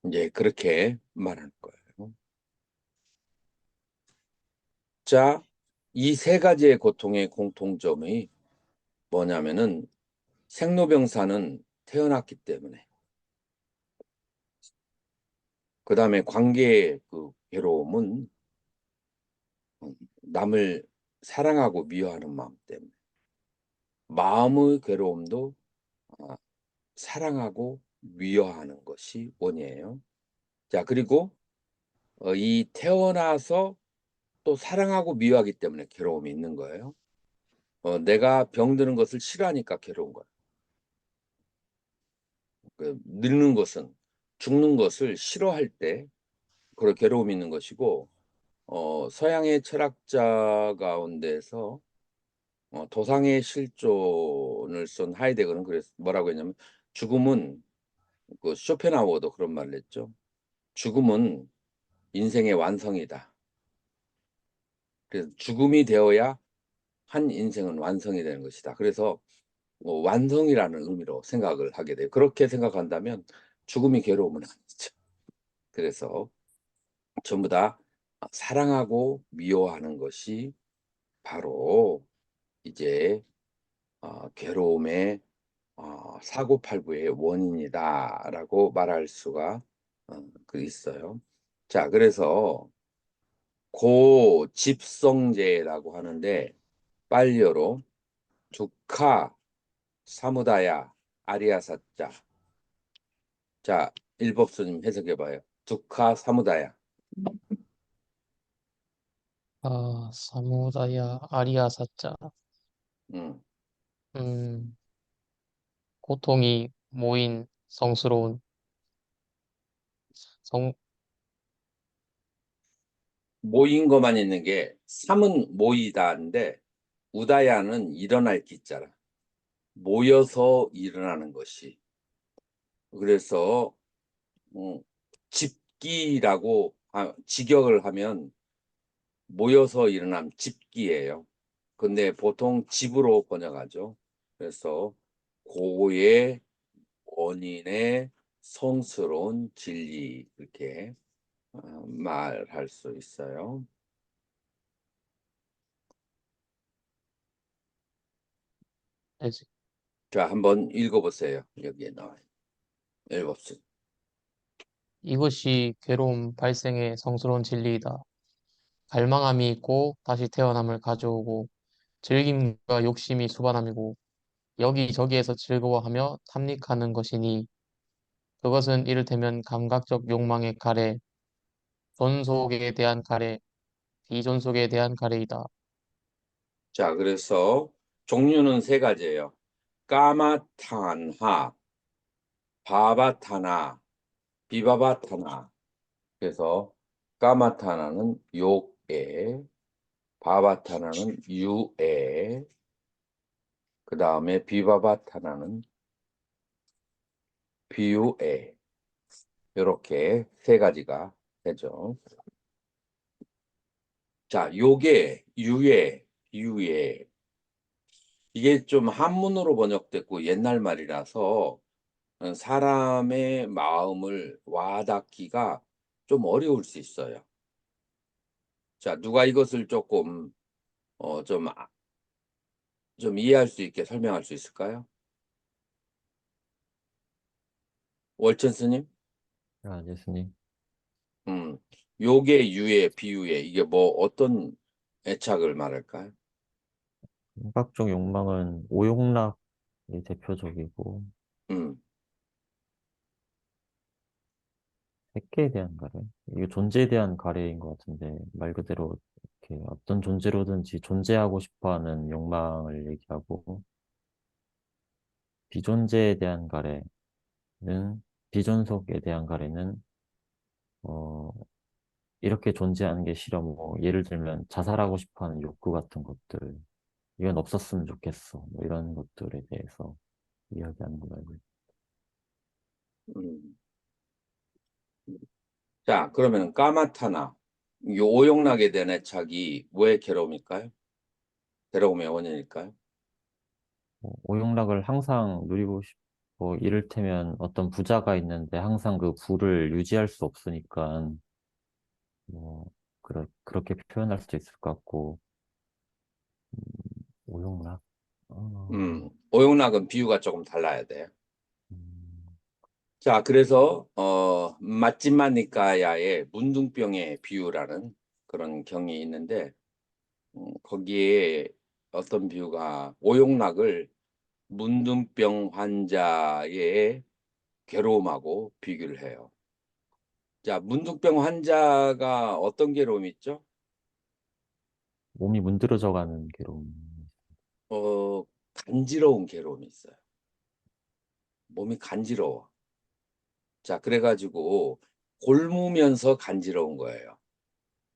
이제 그렇게 말하는 거예요. 자, 이 세 가지의 고통의 공통점이 뭐냐면은, 생로병사는 태어났기 때문에, 그 다음에 관계의 그 괴로움은 남을 사랑하고 미워하는 마음 때문에, 마음의 괴로움도 아, 사랑하고 미워하는 것이 원이에요. 자, 그리고 이 태어나서 또 사랑하고 미워하기 때문에 괴로움이 있는 거예요. 내가 병드는 것을 싫어하니까 괴로운 거예요. 늙는 것은, 죽는 것을 싫어할 때 그런 괴로움이 있는 것이고, 서양의 철학자 가운데서 도상의 실존을 쓴 하이데거는 뭐라고 했냐면, 죽음은, 그 쇼펜하우어도 그런 말을 했죠. 죽음은 인생의 완성이다. 그래서 죽음이 되어야 한 인생은 완성이 되는 것이다. 그래서 완성이라는 의미로 생각을 하게 돼요. 그렇게 생각한다면 죽음이 괴로움은 아니죠. 그래서 전부 다 사랑하고 미워하는 것이 바로 이제 괴로움의 사고팔고의 원인이다라고 말할 수가 있어요. 자, 그래서 고집성제라고 하는데, 빨리어로 두카 사무다야 아리아사자. 자, 일법스님 해석해봐요. 두카 사무다야. 사무다야 아리아사자. 음. 음, 고통이 모인 성스러운 성, 모인 것만 있는 게 삼은 모이다인데 우다야는 일어날 기자라. 모여서 일어나는 것이. 그래서 집기라고 직역을 하면 모여서 일어난 집기예요. 근데 보통 집으로 번역하죠. 그래서 고의 원인의 성스러운 진리 이렇게 말할 수 있어요. 자, 한번 읽어보세요. 여기에 나와요. 읽어보세요. 이것이 괴로움 발생의 성스러운 진리이다. 갈망함이 있고 다시 태어남을 가져오고 즐김과 욕심이 수반함이고 여기저기에서 즐거워하며 탐닉하는 것이니 그것은 이를테면 감각적 욕망의 가래, 존속에 대한 가래, 비존속에 대한 가래이다. 자, 그래서 종류는 세 가지예요. 까마탄하, 바바타나, 비바바타나. 그래서 까마타나는 욕에, 바바타나는 유에, 그 다음에 비바바타나는 비유에. 이렇게 세 가지가 되죠. 자, 요게 유예, 비유예. 이게 좀 한문으로 번역됐고 옛날 말이라서 사람의 마음을 와닿기가 좀 어려울 수 있어요. 자, 누가 이것을 조금 좀 이해할 수 있게 설명할 수 있을까요? 월천 스님? 예수님. 음, 요게 유예, 비유예 이게 뭐 어떤 애착을 말할까요? 감각적 욕망은 오용락이 대표적이고, 음, 새끼에 대한 가래. 이게 존재에 대한 가래인 것 같은데, 말 그대로 이렇게 어떤 존재로든지 존재하고 싶어 하는 욕망을 얘기하고, 비존재에 대한 가래는, 비존속에 대한 가래는, 어, 이렇게 존재하는 게 싫어. 뭐, 예를 들면, 자살하고 싶어 하는 욕구 같은 것들, 이건 없었으면 좋겠어. 뭐 이런 것들에 대해서 이야기하는 걸로 알고 있어요. 음. 자, 그러면 까마타나 요 오용락에 대한 애착이 왜 괴로움일까요? 괴로움의 원인일까요? 오용락을 항상 누리고 싶고, 이를테면 어떤 부자가 있는데 항상 그 부를 유지할 수 없으니까, 뭐, 그렇게 표현할 수도 있을 것 같고, 음, 오용락? 오용락은 비유가 조금 달라야 돼요. 음, 자, 그래서 마찌마니까야의 문둥병의 비유라는 그런 경이 있는데 거기에 어떤 비유가 오용락을 문둥병 환자의 괴로움하고 비교를 해요. 자, 문둥병 환자가 어떤 괴로움이 있죠? 몸이 문드러져 가는 괴로움. 간지러운 괴로움이 있어요. 몸이 간지러워. 자, 그래가지고 골무면서 간지러운 거예요.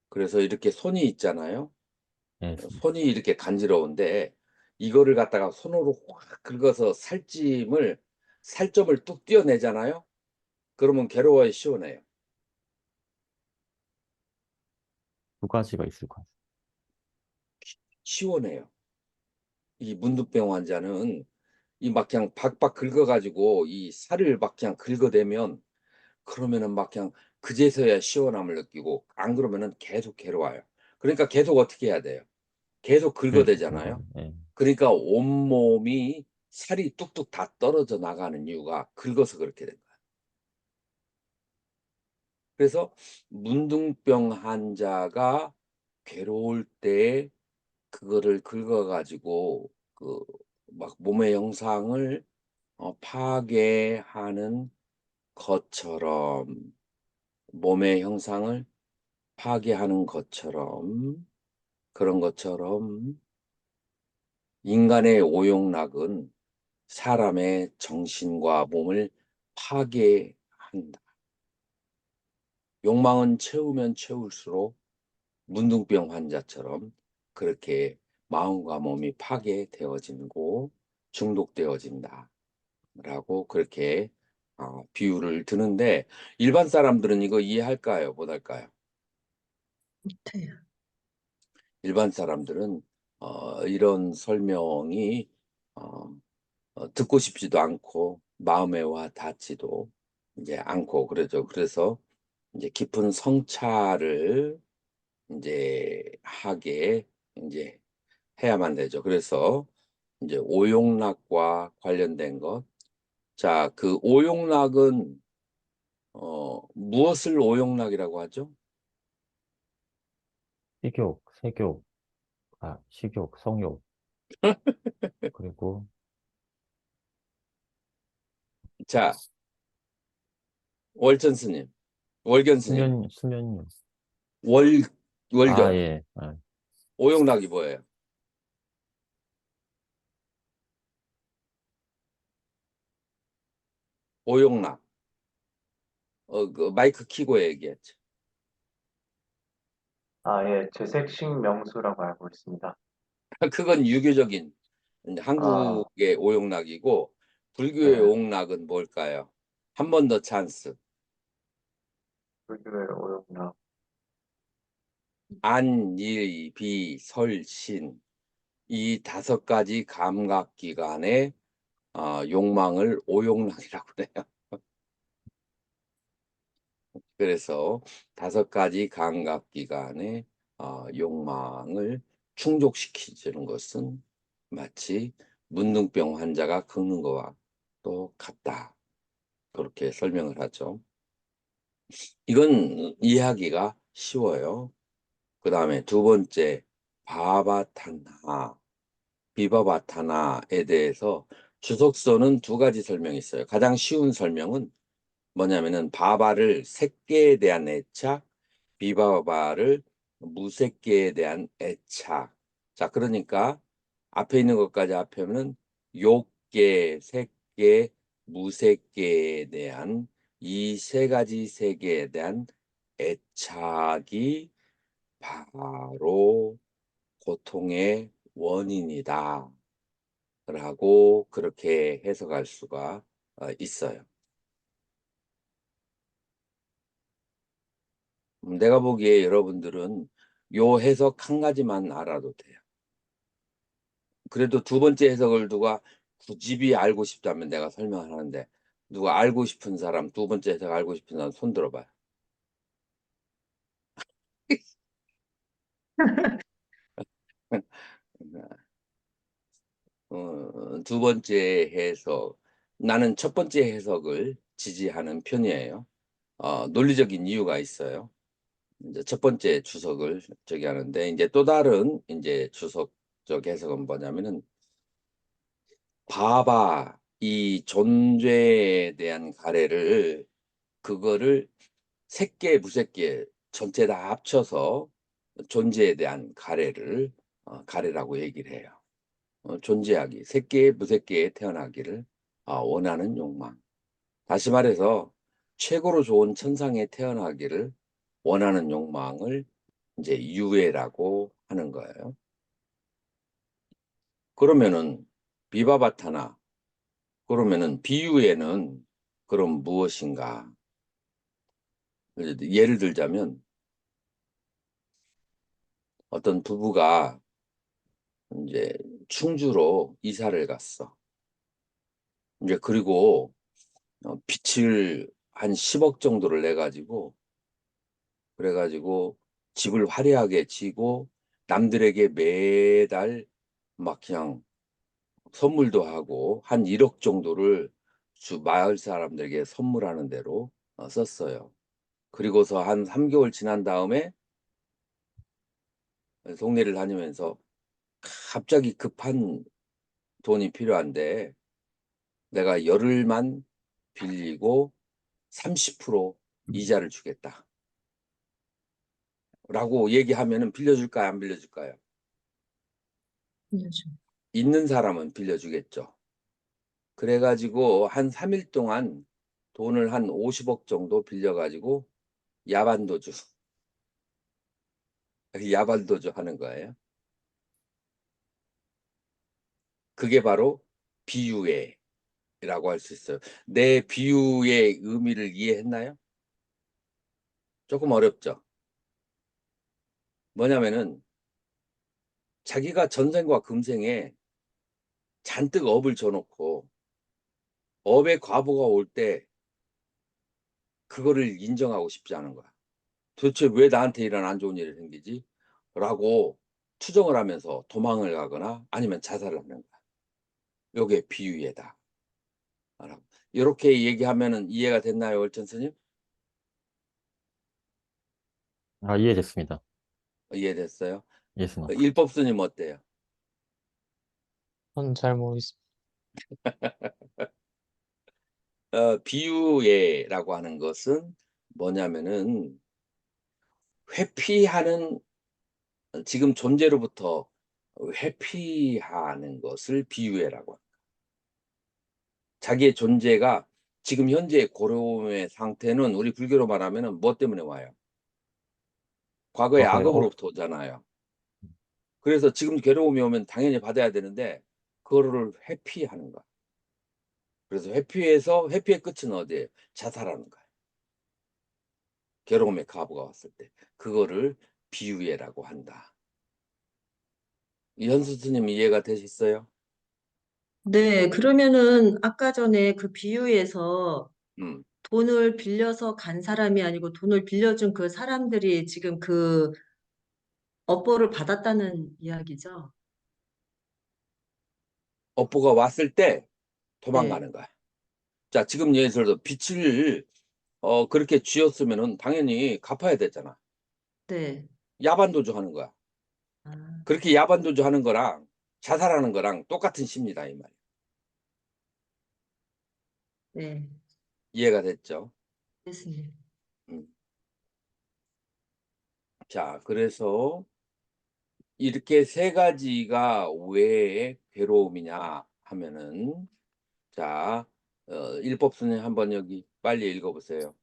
그래서 이렇게 손이 있잖아요. 예, 손이 이렇게 간지러운데 이거를 갖다가 손으로 확 긁어서 살점을 뚝 떼어내잖아요. 그러면 괴로워야 시원해요. 두 가지가 있을 것 같아요. 시원해요. 이 문둥병 환자는 이 막 그냥 박박 긁어가지고 이 살을 막 그냥 긁어대면 그러면은 막 그냥 그제서야 시원함을 느끼고 안 그러면은 계속 괴로워요. 그러니까 계속 어떻게 해야 돼요? 계속 계속 긁어대잖아요. 긁어요. 예. 그러니까 온몸이 살이 뚝뚝 다 떨어져 나가는 이유가 긁어서 그렇게 된 거야. 그래서 문둥병 환자가 괴로울 때 그거를 긁어가지고 그 막 몸의 영상을 파괴하는 것처럼 몸의 형상을 파괴하는 것처럼 그런 것처럼 인간의 오용락은 사람의 정신과 몸을 파괴한다. 욕망은 채우면 채울수록 문둥병 환자처럼 그렇게 마음과 몸이 파괴되어지고 중독되어진다. 라고 그렇게 비유를 드는데 일반 사람들은 이거 이해할까요? 못할까요? 못해요. 일반 사람들은 이런 설명이 듣고 싶지도 않고 마음에 와 닿지도 이제 않고 그러죠. 그래서 이제 깊은 성찰을 이제 하게 이제 해야만 되죠. 그래서 이제 오용락과 관련된 것. 자, 그 오용락은 무엇을 오용락이라고 하죠? 식욕, 색욕, 식욕, 성욕, 그리고 자, 월천 스님, 월견 스님, 수면욕. 월 월견 예. 오용락이 뭐예요? 오용락. 그 마이크 키고 얘기했죠. 예, 재색식명수라고 알고 있습니다. 그건 유교적인 이제 아, 한국의 오용락이고 불교의 네, 오용락은 뭘까요? 한 번 더 찬스. 불교의 오용락. 안, 일, 비, 설, 신. 이 5가지 감각기관의 욕망을 오용락이라고 그래요. 그래서 5가지 감각기관의 욕망을 충족시키는 것은 마치 문둥병 환자가 긁는 것과 똑같다. 그렇게 설명을 하죠. 이건 이해하기가 쉬워요. 그 다음에 두 번째, 바바타나, 비바바타나에 대해서 주석서는 2가지 설명이 있어요. 가장 쉬운 설명은 뭐냐면은 바바를 새끼에 대한 애착, 비바바를 무새끼에 대한 애착. 자, 그러니까 앞에 있는 것까지 합하면은 욕계, 새계, 무새계에 대한 이 3가지 세계에 대한 애착이 바로 고통의 원인이다. 라고 그렇게 해석할 수가 있어요. 내가 보기에 여러분들은 요 해석 한 가지만 알아도 돼요. 그래도 2번째 해석을 누가 굳이 알고 싶다면 내가 설명을 하는데 누가 알고 싶은 사람, 2번째 해석 알고 싶은 사람 손 들어봐요. 2번째 해석, 나는 첫 번째 해석을 지지하는 편이에요. 논리적인 이유가 있어요. 이제 첫 번째 주석을 저기 하는데 이제 또 다른 이제 주석적 해석은 뭐냐면은 바바 이 존재에 대한 가래를 그거를 새끼 무새끼 전체 다 합쳐서 존재에 대한 가래를 가래라고 얘기를 해요. 존재하기 새끼 무새끼에 태어나기를 원하는 욕망. 다시 말해서 최고로 좋은 천상에 태어나기를 원하는 욕망을 이제 유해라고 하는 거예요. 그러면은 비바바타나 그러면은 비유에는 그럼 무엇인가? 예를 들자면 어떤 부부가 이제 충주로 이사를 갔어. 이제 그리고 빚을 한 10억 정도를 내 가지고 그래가지고 집을 화려하게 지고 남들에게 매달 막 그냥 선물도 하고 한 1억 정도를 주 마을 사람들에게 선물하는 대로 썼어요. 그리고서 한 3개월 지난 다음에 동네를 다니면서 갑자기 급한 돈이 필요한데 내가 열흘만 빌리고 30% 이자를 주겠다. 라고 얘기하면은 빌려줄까요? 안 빌려줄까요? 알려줘. 있는 사람은 빌려주겠죠. 그래가지고 한 3일 동안 돈을 한 50억 정도 빌려가지고 야반도주, 야반도주 하는 거예요. 그게 바로 비유예라고 할 수 있어요. 내 비유의 의미를 이해했나요? 조금 어렵죠. 뭐냐면은 자기가 전생과 금생에 잔뜩 업을 줘놓고 업의 과부가 올 때 그거를 인정하고 싶지 않은 거야. 도대체 왜 나한테 이런 안 좋은 일이 생기지? 라고 투정을 하면서 도망을 가거나 아니면 자살을 하는 거야. 요게 비유예다. 이렇게 얘기하면은 이해가 됐나요, 월천 스님? 아, 이해됐습니다. 이해됐어요? 이해했습니다. 일법 스님 어때요? 전 잘 모르겠습니다. 비유예라고 하는 것은 뭐냐면은 회피하는 지금 존재로부터 회피하는 것을 비유예라고 합니다. 자기의 존재가 지금 현재의 고려움의 상태는 우리 불교로 말하면은 뭐 때문에 와요? 과거의 과거에 악업으로부터 오잖아요. 그래서 지금 괴로움이 오면 당연히 받아야 되는데 그거를 회피하는 거야. 그래서 회피의 끝은 어디예요? 자살하는 거야. 괴로움의 가부가 왔을 때 그거를 비유예라고 한다. 연수 스님 이해가 되셨어요? 네, 그러면은 아까 전에 그 비유에서 음. 돈을 빌려서 간 사람이 아니고 돈을 빌려준 그 사람들이 지금 그 업보를 받았다는 이야기죠? 업보가 왔을 때 네, 도망가는 거야. 자, 지금 예를 들어서 빚을 그렇게 쥐었으면은 당연히 갚아야 되잖아. 네. 야반도주 하는 거야. 아, 그렇게 야반도주 하는 거랑 자살하는 거랑 똑같은 심리다 이 말이야. 네, 이해가 됐죠? 됐습니다. 음. 자, 그래서 이렇게 세 가지가 왜 괴로움이냐 하면은 자, 일법순위 한번 여기 빨리 읽어보세요.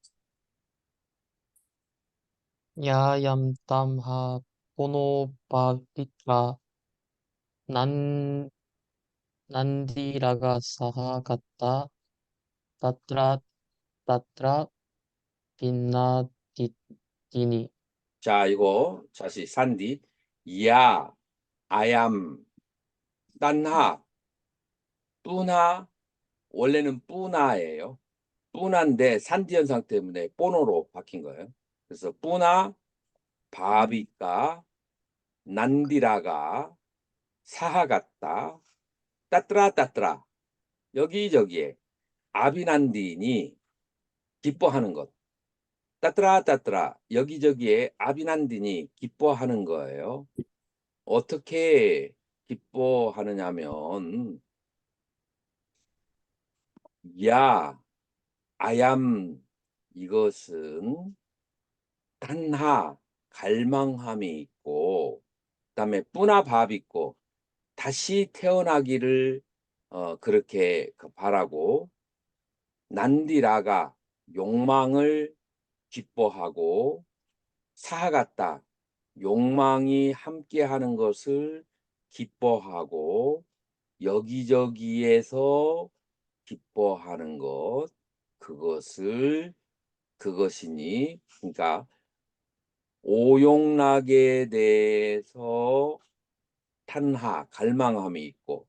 야얌담하 포노바비라 난 난디라가 사하가타 따트라 따트라 빈나디니. 자, 이거 다시 산디 야, 아얌, 딴하, 뿌나 원래는 뿌나예요. 뿌나인데 산디 현상 때문에 뽀노로 바뀐 거예요. 그래서 뿌나, 바비까, 난디라가, 사하갔다, 따뜨라 여기저기에 아비난디니 기뻐하는 것. 따뜨라 여기저기에 아비난디니 기뻐하는 거예요. 어떻게 기뻐하느냐면 야, 아얌 이것은 단하 갈망함이 있고 그다음에 뿌나 밥 있고 다시 태어나기를 그렇게 바라고 난디라가 욕망을 기뻐하고 사하갔다 욕망이 함께하는 것을 기뻐하고 여기저기에서 기뻐하는 것 그것이니 그러니까 오용락에 대해서 탄하 갈망함이 있고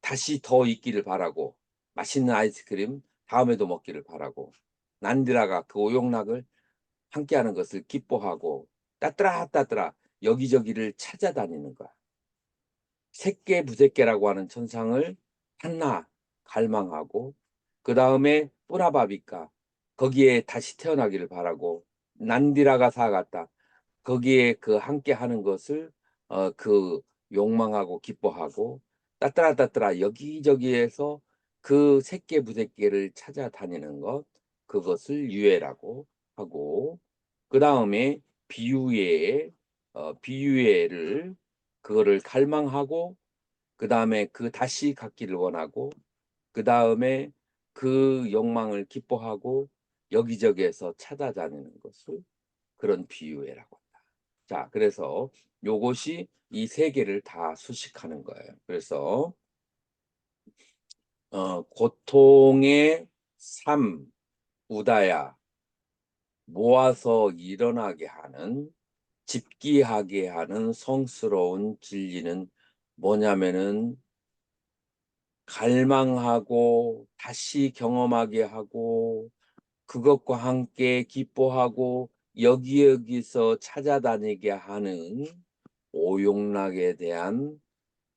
다시 더 있기를 바라고 맛있는 아이스크림 다음에도 먹기를 바라고 난디라가 그 오용락을 함께하는 것을 기뻐하고 따뜨라 여기저기를 찾아다니는 거야. 색계 부색계라고 하는 천상을 한나 갈망하고 그 다음에 뿌라바비까 거기에 다시 태어나기를 바라고 난디라가 사갔다 거기에 그 함께 하는 것을 그 욕망하고 기뻐하고 따뜨라 여기저기에서 그 색계 부색계를 찾아다니는 것 그것을 유예라고 하고 그 다음에 비유예를 그거를 갈망하고 그 다음에 그 다시 갖기를 원하고, 그 다음에 그 욕망을 기뻐하고 여기저기에서 찾아다니는 것을 그런 비유회라고 한다. 자, 그래서 요것이 이 세 개를 다 수식하는 거예요. 그래서 고통의 삶, 우다야, 모아서 일어나게 하는, 집기하게 하는 성스러운 진리는 뭐냐면은 갈망하고 다시 경험하게 하고 그것과 함께 기뻐하고 여기저기서 찾아다니게 하는 오용락에 대한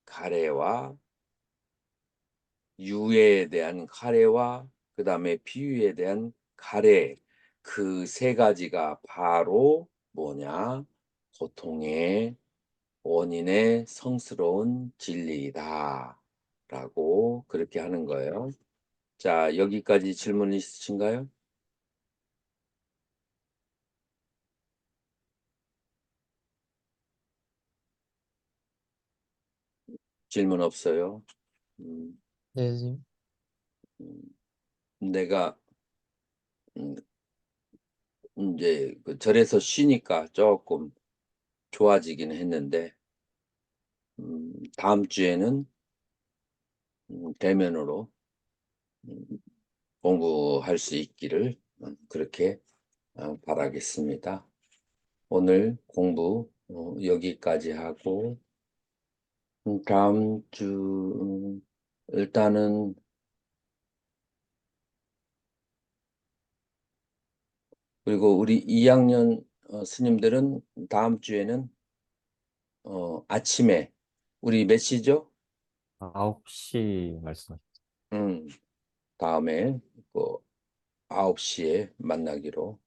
가래와 유해에 대한 가래와 그 다음에 비유에 대한 가래, 그 세 가지가 바로 뭐냐? 고통의 원인의 성스러운 진리이다 라고 그렇게 하는 거예요. 자, 여기까지 질문 있으신가요? 질문 없어요? 음, 네, 선생님. 음, 내가 이제 그 절에서 쉬니까 조금 좋아지긴 했는데 다음 주에는 대면으로 음, 공부할 수 있기를 그렇게 바라겠습니다. 오늘 공부 여기까지 하고 다음 주 일단은 그리고 우리 2학년 스님들은 다음 주에는 아침에 우리 몇 시죠? 9시 말씀하셨죠. 다음에 그 9시에 만나기로